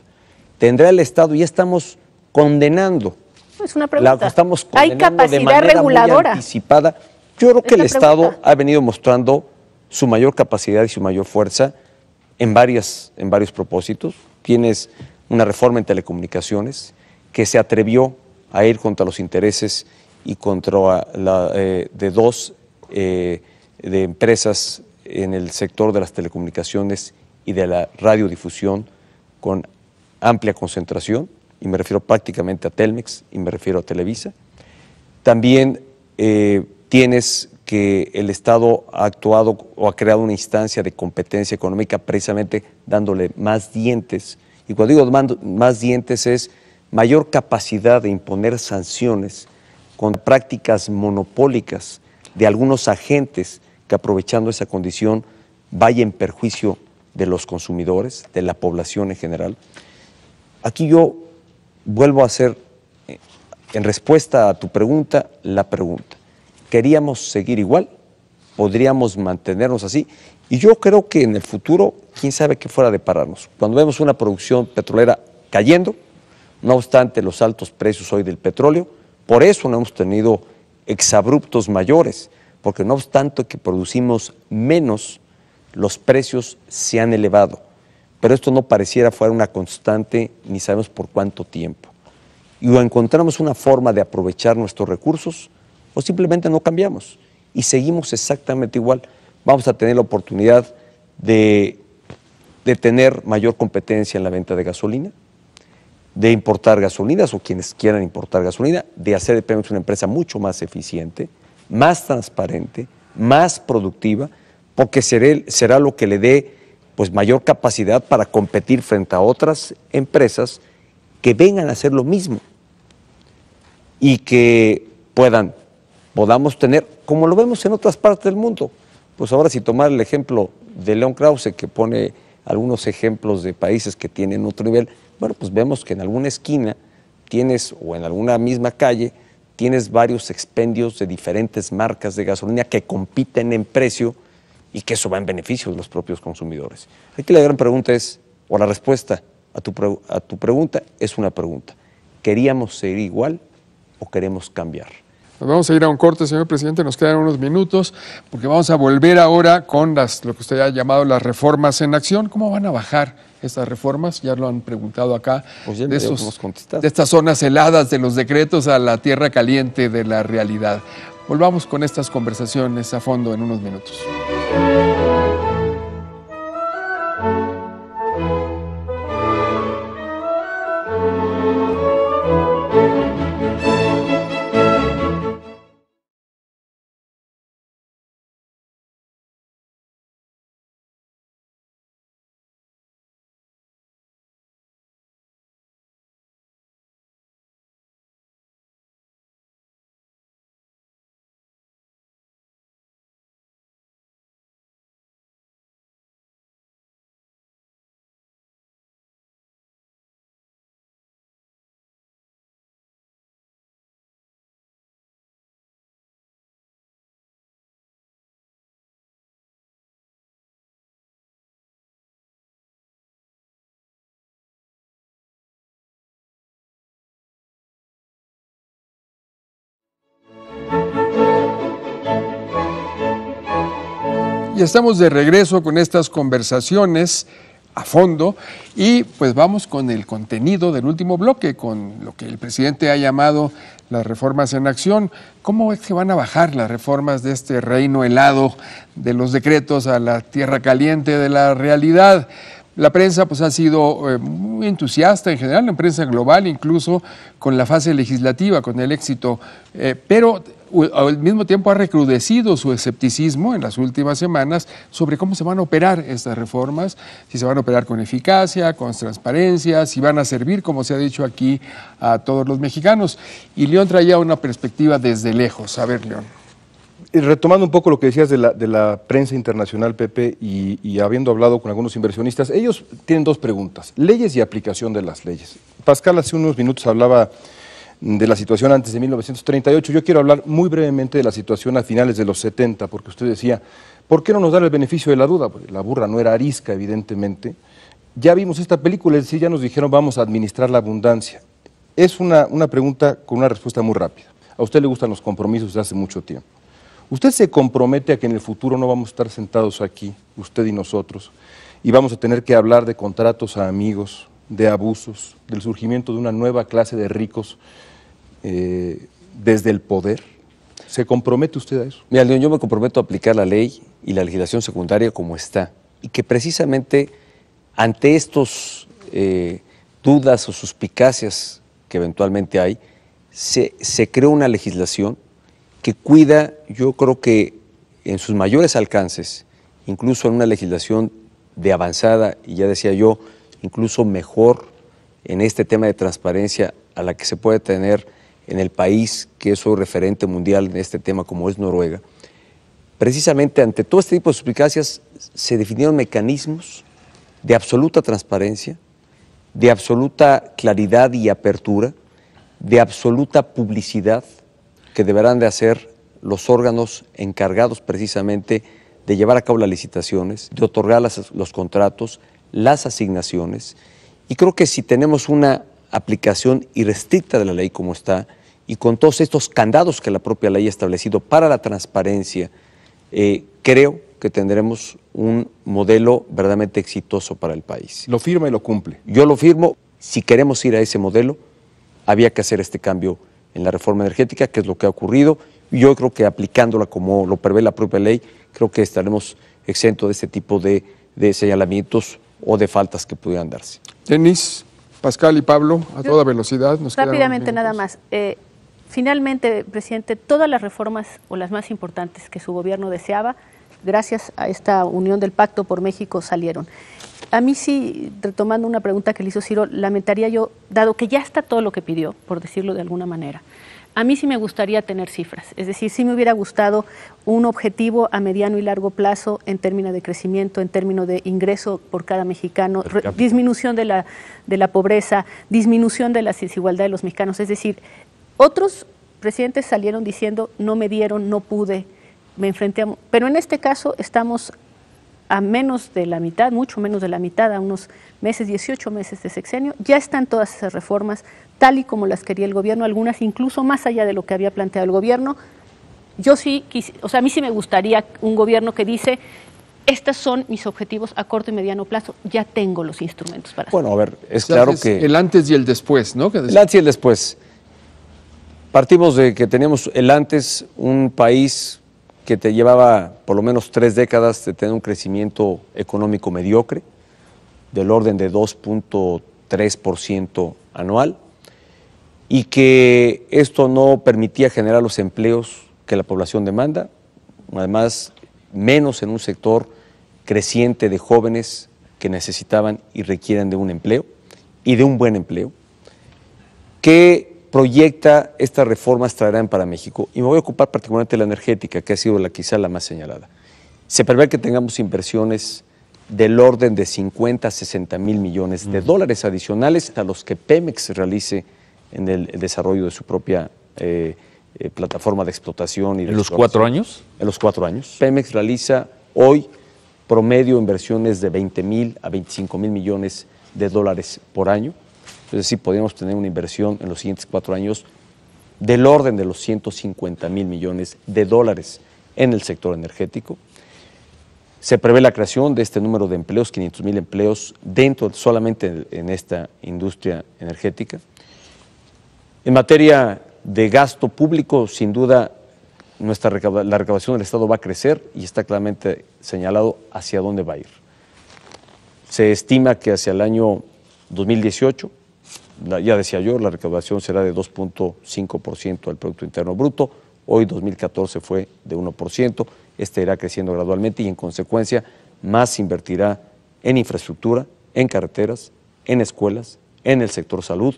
¿Tendrá el Estado? Ya estamos condenando. Es una pregunta. Estamos ¿Hay capacidad de manera reguladora? Muy anticipada. Yo creo que el Estado ha venido mostrando su mayor capacidad y su mayor fuerza en varios propósitos. Tienes una reforma en telecomunicaciones que se atrevió a ir contra los intereses y contra de 2 de empresas en el sector de las telecomunicaciones y de la radiodifusión con amplia concentración, y me refiero prácticamente a Telmex y me refiero a Televisa. También tienes que el Estado ha actuado o ha creado una instancia de competencia económica precisamente dándole más dientes, y cuando digo más dientes es mayor capacidad de imponer sanciones con prácticas monopólicas de algunos agentes que aprovechando esa condición vaya en perjuicio de los consumidores, de la población en general. Aquí yo vuelvo a hacer, en respuesta a tu pregunta, la pregunta. ¿Queríamos seguir igual? ¿Podríamos mantenernos así? Y yo creo que en el futuro, quién sabe qué fuera de pararnos. Cuando vemos una producción petrolera cayendo, no obstante los altos precios hoy del petróleo, por eso no hemos tenido exabruptos mayores, porque no obstante que producimos menos, los precios se han elevado. Pero esto no pareciera fuera una constante, ni sabemos por cuánto tiempo. Y o encontramos una forma de aprovechar nuestros recursos, o simplemente no cambiamos y seguimos exactamente igual. Vamos a tener la oportunidad de tener mayor competencia en la venta de gasolina, de importar gasolinas o quienes quieran importar gasolina, de hacer de Pemex una empresa mucho más eficiente, más transparente, más productiva, porque será lo que le dé pues mayor capacidad para competir frente a otras empresas que vengan a hacer lo mismo y que podamos tener, como lo vemos en otras partes del mundo. Pues ahora si tomar el ejemplo de León Krause, que pone algunos ejemplos de países que tienen otro nivel, bueno, pues vemos que en alguna esquina tienes, o en alguna misma calle, tienes varios expendios de diferentes marcas de gasolina que compiten en precio y que eso va en beneficio de los propios consumidores. Aquí la gran pregunta es, o la respuesta a tu pregunta es una pregunta. ¿Queríamos seguir igual o queremos cambiar? Nos vamos a ir a un corte, señor presidente, nos quedan unos minutos, porque vamos a volver ahora con lo que usted ha llamado las reformas en acción. ¿Cómo van a bajar estas reformas? Ya lo han preguntado acá, pues ya de contestado. De estas zonas heladas de los decretos a la tierra caliente de la realidad. Volvamos con estas conversaciones a fondo en unos minutos. Y estamos de regreso con estas conversaciones a fondo y pues vamos con el contenido del último bloque, con lo que el presidente ha llamado las reformas en acción. ¿Cómo es que van a bajar las reformas de este reino helado de los decretos a la tierra caliente de la realidad? La prensa pues ha sido muy entusiasta en general, la prensa global, incluso con la fase legislativa, con el éxito, pero al mismo tiempo ha recrudecido su escepticismo en las últimas semanas sobre cómo se van a operar estas reformas, si se van a operar con eficacia, con transparencia, si van a servir, como se ha dicho aquí, a todos los mexicanos. Y León traía una perspectiva desde lejos. A ver, León. Retomando un poco lo que decías de la prensa internacional, Pepe, y habiendo hablado con algunos inversionistas, ellos tienen dos preguntas: leyes y aplicación de las leyes. Pascal hace unos minutos hablaba de la situación antes de 1938. Yo quiero hablar muy brevemente de la situación a finales de los 70, porque usted decía, ¿por qué no nos dan el beneficio de la duda? Porque la burra no era arisca, evidentemente. Ya vimos esta película, es decir, ya nos dijeron vamos a administrar la abundancia. Es una pregunta con una respuesta muy rápida. A usted le gustan los compromisos desde hace mucho tiempo. ¿Usted se compromete a que en el futuro no vamos a estar sentados aquí, usted y nosotros, y vamos a tener que hablar de contratos a amigos, de abusos, del surgimiento de una nueva clase de ricos desde el poder? ¿Se compromete usted a eso? Mira, León, yo me comprometo a aplicar la ley y la legislación secundaria como está, y que precisamente ante estos dudas o suspicacias que eventualmente hay, se creó una legislación que cuida, yo creo que en sus mayores alcances, incluso en una legislación de avanzada, y ya decía yo, incluso mejor en este tema de transparencia a la que se puede tener en el país que es un referente mundial en este tema como es Noruega, precisamente ante todo este tipo de suspicacias se definieron mecanismos de absoluta transparencia, de absoluta claridad y apertura, de absoluta publicidad que deberán de hacer los órganos encargados precisamente de llevar a cabo las licitaciones, de otorgar los contratos, las asignaciones. Y creo que si tenemos una aplicación irrestricta de la ley como está, y con todos estos candados que la propia ley ha establecido para la transparencia, creo que tendremos un modelo verdaderamente exitoso para el país. Lo firma y lo cumple. Yo lo firmo. Si queremos ir a ese modelo, había que hacer este cambio en la reforma energética, que es lo que ha ocurrido. Yo creo que aplicándola como lo prevé la propia ley, creo que estaremos exentos de este tipo de señalamientos o de faltas que pudieran darse. Denis, Pascal y Pablo, a toda velocidad. Rápidamente nada más. Finalmente, presidente, todas las reformas o las más importantes que su gobierno deseaba, gracias a esta unión del Pacto por México, salieron. A mí sí, retomando una pregunta que le hizo Ciro, lamentaría yo, dado que ya está todo lo que pidió, por decirlo de alguna manera, a mí sí me gustaría tener cifras, es decir, sí me hubiera gustado un objetivo a mediano y largo plazo en términos de crecimiento, en términos de ingreso por cada mexicano, disminución de la pobreza, disminución de la desigualdad de los mexicanos, es decir, otros presidentes salieron diciendo no me dieron, no pude, me enfrenté a... Pero en este caso estamos a menos de la mitad, mucho menos de la mitad, a unos meses, 18 meses de sexenio, ya están todas esas reformas tal y como las quería el gobierno, algunas incluso más allá de lo que había planteado el gobierno. Yo sí, a mí sí me gustaría un gobierno que dice, estos son mis objetivos a corto y mediano plazo, ya tengo los instrumentos para hacerlo. Bueno, a ver, es claro que... El antes y el después, ¿no? El antes y el después. Partimos de que teníamos el antes, un país que te llevaba por lo menos 3 décadas de tener un crecimiento económico mediocre, del orden de 2.3% anual, y que esto no permitía generar los empleos que la población demanda, además menos en un sector creciente de jóvenes que necesitaban y requieren de un empleo, y de un buen empleo, que proyecta estas reformas traerán para México. Y me voy a ocupar particularmente de la energética, que ha sido quizá la más señalada. Se prevé que tengamos inversiones del orden de 50 a 60 mil millones de dólares adicionales a los que Pemex realice en el desarrollo de su propia plataforma de explotación. ¿En los 4 años? En los 4 años. Pemex realiza hoy promedio inversiones de 20 mil a 25 mil millones de dólares por año. Es decir, podríamos tener una inversión en los siguientes 4 años del orden de los 150 mil millones de dólares en el sector energético. Se prevé la creación de este número de empleos, 500 mil empleos, solamente en esta industria energética. En materia de gasto público, sin duda, la recaudación del Estado va a crecer y está claramente señalado hacia dónde va a ir. Se estima que hacia el año 2018, ya decía yo, la recaudación será de 2.5% del Producto Interno Bruto. Hoy 2014 fue de 1%, este irá creciendo gradualmente y en consecuencia más se invertirá en infraestructura, en carreteras, en escuelas, en el sector salud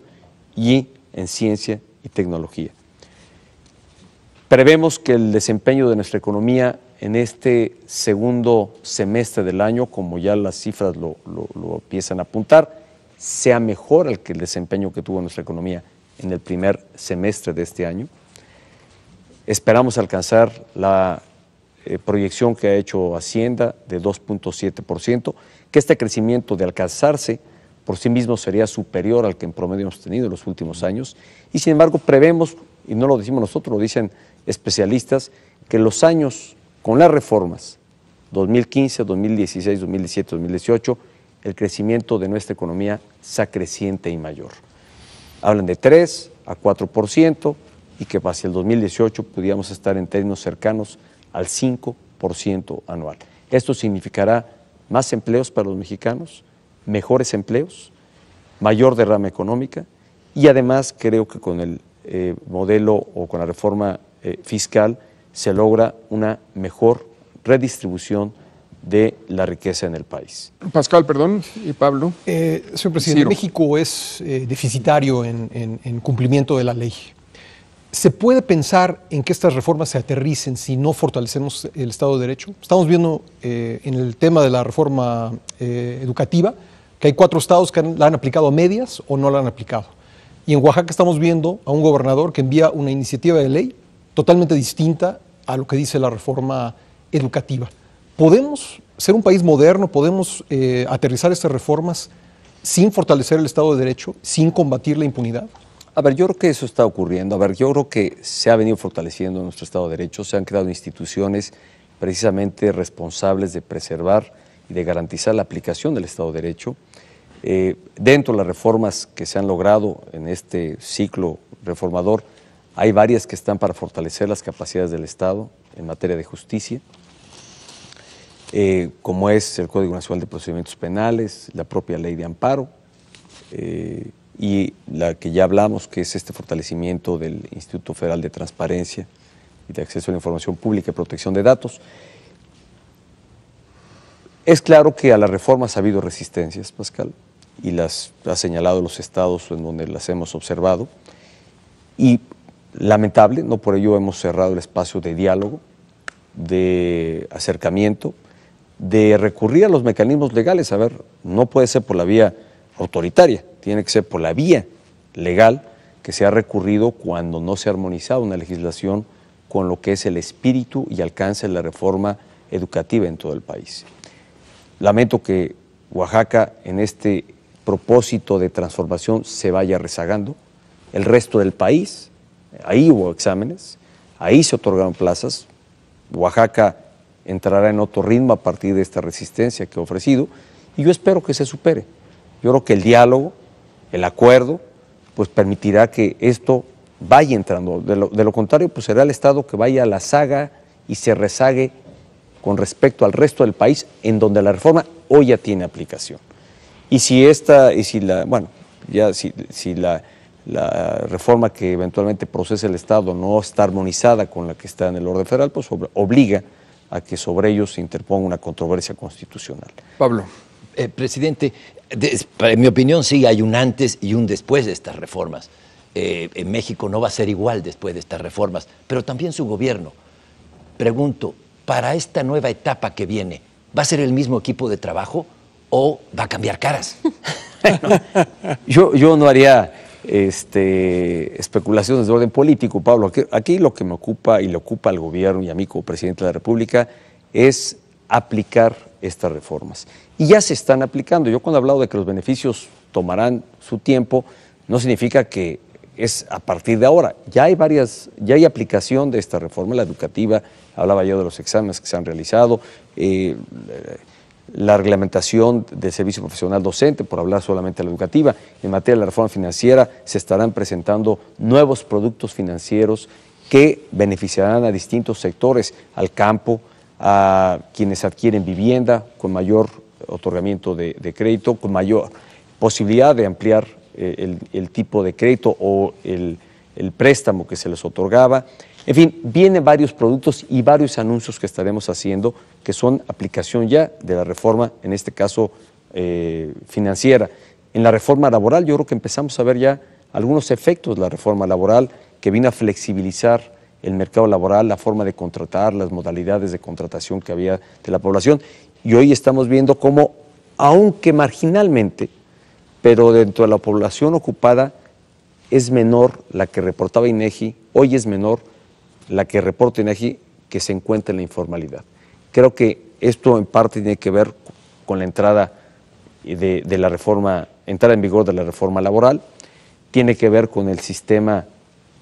y en ciencia y tecnología. Prevemos que el desempeño de nuestra economía en este segundo semestre del año, como ya las cifras lo empiezan a apuntar, sea mejor que el desempeño que tuvo nuestra economía en el primer semestre de este año. Esperamos alcanzar la proyección que ha hecho Hacienda de 2.7%, que este crecimiento de alcanzarse por sí mismo sería superior al que en promedio hemos tenido en los últimos años. Y sin embargo prevemos, y no lo decimos nosotros, lo dicen especialistas, que los años con las reformas, 2015, 2016, 2017, 2018, el crecimiento de nuestra economía sea creciente y mayor. Hablan de 3 a 4% y que hacia el 2018 pudiéramos estar en términos cercanos al 5% anual. Esto significará más empleos para los mexicanos, mejores empleos, mayor derrama económica y además creo que con el modelo o con la reforma fiscal se logra una mejor redistribución de la riqueza en el país. Pascal, perdón, y Pablo. Señor presidente, Ciro. México es deficitario en cumplimiento de la ley. ¿Se puede pensar en que estas reformas se aterricen si no fortalecemos el Estado de Derecho? Estamos viendo en el tema de la reforma educativa que hay 4 estados que la han aplicado a medias o no la han aplicado. Y en Oaxaca estamos viendo a un gobernador que envía una iniciativa de ley totalmente distinta a lo que dice la reforma educativa. ¿Podemos ser un país moderno? ¿Podemos aterrizar estas reformas sin fortalecer el Estado de Derecho, sin combatir la impunidad? A ver, yo creo que eso está ocurriendo. A ver, yo creo que se ha venido fortaleciendo nuestro Estado de Derecho, se han creado instituciones precisamente responsables de preservar y de garantizar la aplicación del Estado de Derecho. Dentro de las reformas que se han logrado en este ciclo reformador, hay varias que están para fortalecer las capacidades del Estado en materia de justicia, como es el Código Nacional de Procedimientos Penales, la propia Ley de Amparo, y la que ya hablamos, que es este fortalecimiento del Instituto Federal de Transparencia y de Acceso a la Información Pública y Protección de Datos. Es claro que a las reformas ha habido resistencias, Pascal, y las ha señalado los estados en donde las hemos observado, y lamentable, no por ello hemos cerrado el espacio de diálogo, de acercamiento, de recurrir a los mecanismos legales. A ver, no puede ser por la vía autoritaria, tiene que ser por la vía legal que se ha recurrido cuando no se ha armonizado una legislación con lo que es el espíritu y alcance de la reforma educativa en todo el país. Lamento que Oaxaca en este propósito de transformación se vaya rezagando. El resto del país, ahí hubo exámenes, ahí se otorgaron plazas. Oaxaca entrará en otro ritmo a partir de esta resistencia que ha ofrecido, y yo espero que se supere. Yo creo que el diálogo, el acuerdo, pues permitirá que esto vaya entrando. De lo contrario, pues será el Estado que vaya a la saga y se rezague con respecto al resto del país, en donde la reforma hoy ya tiene aplicación. Y si la reforma que eventualmente procese el Estado no está armonizada con la que está en el orden federal, pues obliga a que sobre ellos se interponga una controversia constitucional. Pablo. Presidente, en mi opinión sí hay un antes y un después de estas reformas. En México no va a ser igual después de estas reformas, pero también su gobierno. Pregunto, para esta nueva etapa que viene, ¿va a ser el mismo equipo de trabajo o va a cambiar caras? Yo no haría especulaciones de orden político, Pablo. Aquí lo que me ocupa y le ocupa al gobierno y a mí como presidente de la República es aplicar estas reformas. Y ya se están aplicando. Yo cuando he hablado de que los beneficios tomarán su tiempo, no significa que es a partir de ahora. Ya hay aplicación de esta reforma, la educativa, hablaba yo de los exámenes que se han realizado, la reglamentación del servicio profesional docente, por hablar solamente de la educativa. En materia de la reforma financiera se estarán presentando nuevos productos financieros que beneficiarán a distintos sectores, al campo, a quienes adquieren vivienda con mayor otorgamiento de crédito, con mayor posibilidad de ampliar el tipo de crédito o el préstamo que se les otorgaba. En fin, vienen varios productos y varios anuncios que estaremos haciendo que son aplicación ya de la reforma, en este caso financiera. En la reforma laboral yo creo que empezamos a ver ya algunos efectos de la reforma laboral que vino a flexibilizar el mercado laboral, la forma de contratar, las modalidades de contratación que había de la población. Y hoy estamos viendo cómo, aunque marginalmente, pero dentro de la población ocupada es menor la que reportaba INEGI, hoy es menor la que reporta INEGI que se encuentra en la informalidad. Creo que esto en parte tiene que ver con la entrada de la reforma, entrada en vigor de la reforma laboral, tiene que ver con el sistema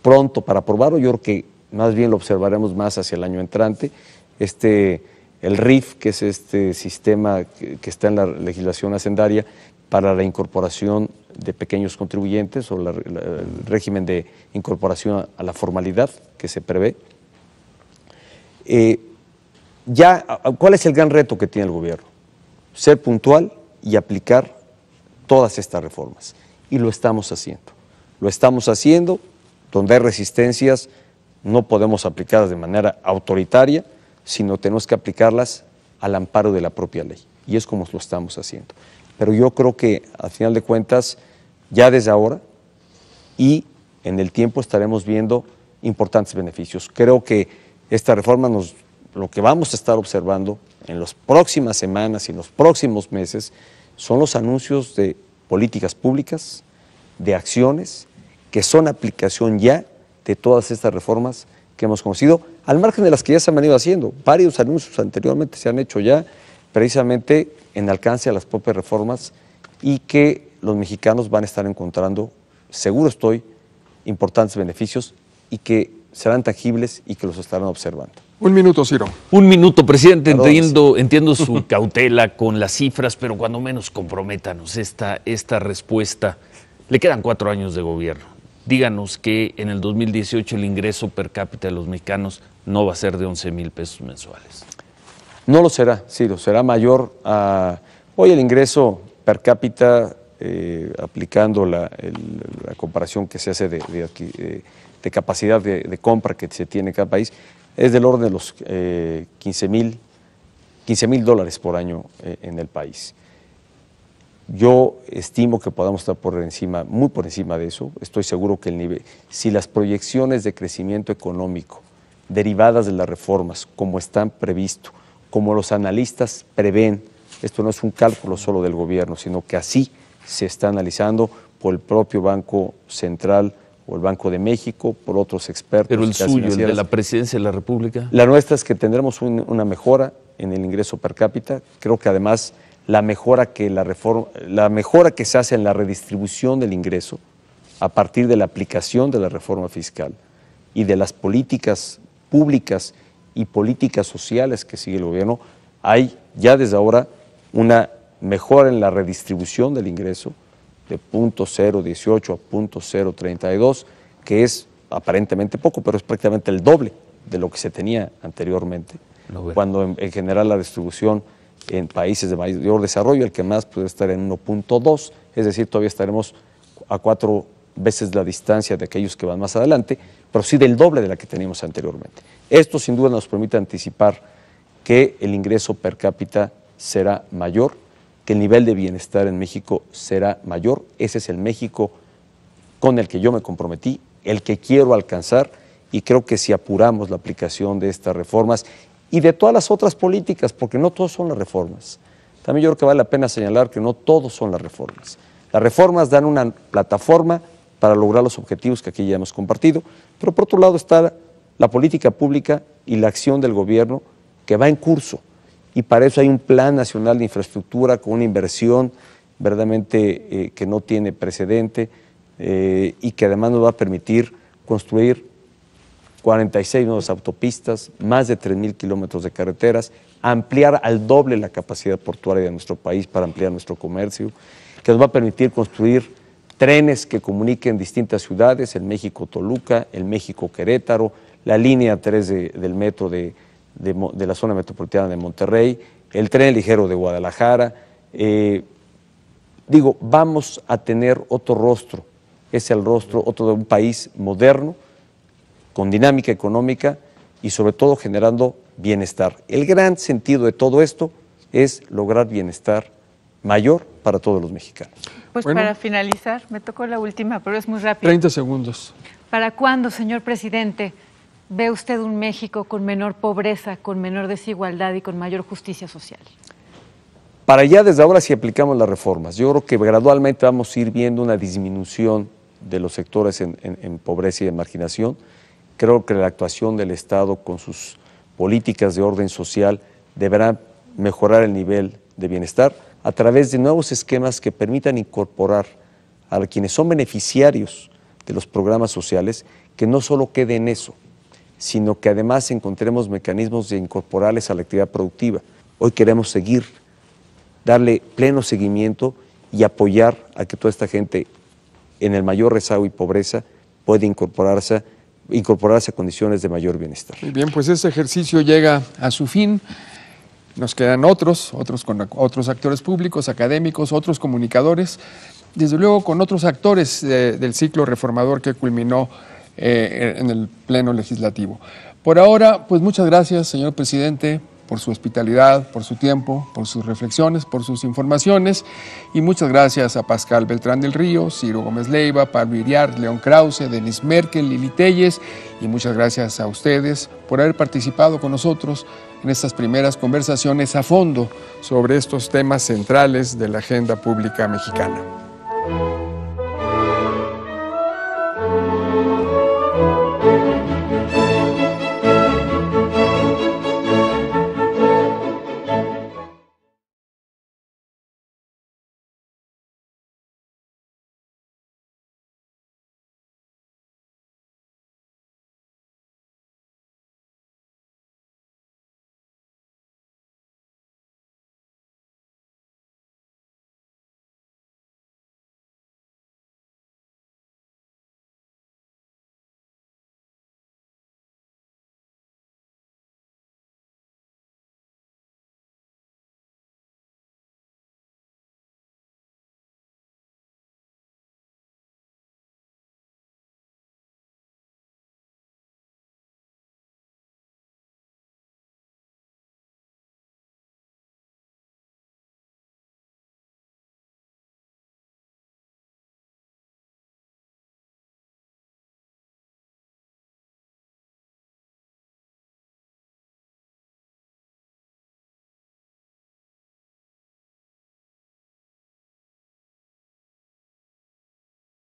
pronto para aprobarlo. Yo creo que más bien lo observaremos más hacia el año entrante. El RIF, que es este sistema que está en la legislación hacendaria para la incorporación de pequeños contribuyentes o el régimen de incorporación a la formalidad que se prevé. ¿Cuál es el gran reto que tiene el gobierno? Ser puntual y aplicar todas estas reformas. Y lo estamos haciendo. Lo estamos haciendo. Donde hay resistencias, no podemos aplicarlas de manera autoritaria, sino tenemos que aplicarlas al amparo de la propia ley. Y es como lo estamos haciendo. Pero yo creo que, al final de cuentas, ya desde ahora y en el tiempo estaremos viendo importantes beneficios. Creo que esta reforma lo que vamos a estar observando en las próximas semanas y en los próximos meses son los anuncios de políticas públicas, de acciones que son aplicación ya de todas estas reformas que hemos conocido, al margen de las que ya se han venido haciendo. Varios anuncios anteriormente se han hecho ya precisamente en alcance a las propias reformas y que los mexicanos van a estar encontrando, seguro estoy, importantes beneficios y que serán tangibles y que los estarán observando. Un minuto, Ciro. Un minuto, presidente. Entiendo su cautela con las cifras, pero cuando menos comprométanos esta respuesta. Le quedan 4 años de gobierno. Díganos que en el 2018 el ingreso per cápita de los mexicanos no va a ser de 11,000 pesos mensuales. No lo será, Ciro, será mayor a... Hoy el ingreso per cápita, aplicando la comparación que se hace de capacidad de compra que se tiene en cada país, es del orden de los $15,000 por año en el país. Yo estimo que podamos estar muy por encima de eso. Estoy seguro que el nivel, si las proyecciones de crecimiento económico derivadas de las reformas, como están previsto, como los analistas prevén, esto no es un cálculo solo del gobierno, sino que así se está analizando por el propio Banco Central o el Banco de México, por otros expertos. Pero el suyo, el de la Presidencia de la República. La nuestra es que tendremos una mejora en el ingreso per cápita. Creo que además la mejora que se hace en la redistribución del ingreso a partir de la aplicación de la reforma fiscal y de las políticas públicas y políticas sociales que sigue el gobierno, hay ya desde ahora una mejora en la redistribución del ingreso de 0.018 a 0.032, que es aparentemente poco, pero es prácticamente el doble de lo que se tenía anteriormente, cuando en general la distribución en países de mayor desarrollo, el que más puede estar en 1.2, es decir, todavía estaremos a 4 veces la distancia de aquellos que van más adelante, pero sí del doble de la que teníamos anteriormente. Esto sin duda nos permite anticipar que el ingreso per cápita será mayor, que el nivel de bienestar en México será mayor. Ese es el México con el que yo me comprometí, el que quiero alcanzar, y creo que si apuramos la aplicación de estas reformas y de todas las otras políticas, porque no todos son las reformas. También yo creo que vale la pena señalar que no todos son las reformas. Las reformas dan una plataforma para lograr los objetivos que aquí ya hemos compartido, pero por otro lado está la política pública y la acción del gobierno que va en curso, y para eso hay un Plan Nacional de Infraestructura con una inversión verdaderamente que no tiene precedente y que además nos va a permitir construir 46 nuevas autopistas, más de 3,000 kilómetros de carreteras, ampliar al doble la capacidad portuaria de nuestro país para ampliar nuestro comercio, que nos va a permitir construir trenes que comuniquen distintas ciudades, el México-Toluca, el México-Querétaro, la línea 3 del metro de la zona metropolitana de Monterrey, el tren ligero de Guadalajara. Vamos a tener otro rostro, es el rostro otro de un país moderno, con dinámica económica y sobre todo generando bienestar. El gran sentido de todo esto es lograr bienestar mayor para todos los mexicanos. Pues bueno, para finalizar, me tocó la última, pero es muy rápido. 30 segundos. ¿Para cuándo, señor presidente, ve usted un México con menor pobreza, con menor desigualdad y con mayor justicia social? Para ya desde ahora si aplicamos las reformas. Yo creo que gradualmente vamos a ir viendo una disminución de los sectores en pobreza y en marginación. Creo que la actuación del Estado con sus políticas de orden social deberá mejorar el nivel de bienestar a través de nuevos esquemas que permitan incorporar a quienes son beneficiarios de los programas sociales, que no solo quede en eso, sino que además encontremos mecanismos de incorporarles a la actividad productiva. Hoy queremos darle pleno seguimiento y apoyar a que toda esta gente en el mayor rezago y pobreza pueda incorporarse a condiciones de mayor bienestar. Muy bien, pues este ejercicio llega a su fin. Nos quedan otros actores públicos, académicos, otros comunicadores, desde luego con otros actores del ciclo reformador que culminó en el Pleno Legislativo. Por ahora, pues muchas gracias, señor presidente, por su hospitalidad, por su tiempo, por sus reflexiones, por sus informaciones. Y muchas gracias a Pascal Beltrán del Río, Ciro Gómez Leiva, Pablo Iriart, León Krause, Denis Merkel, Lili Telles. Y muchas gracias a ustedes por haber participado con nosotros en estas primeras conversaciones a fondo sobre estos temas centrales de la agenda pública mexicana.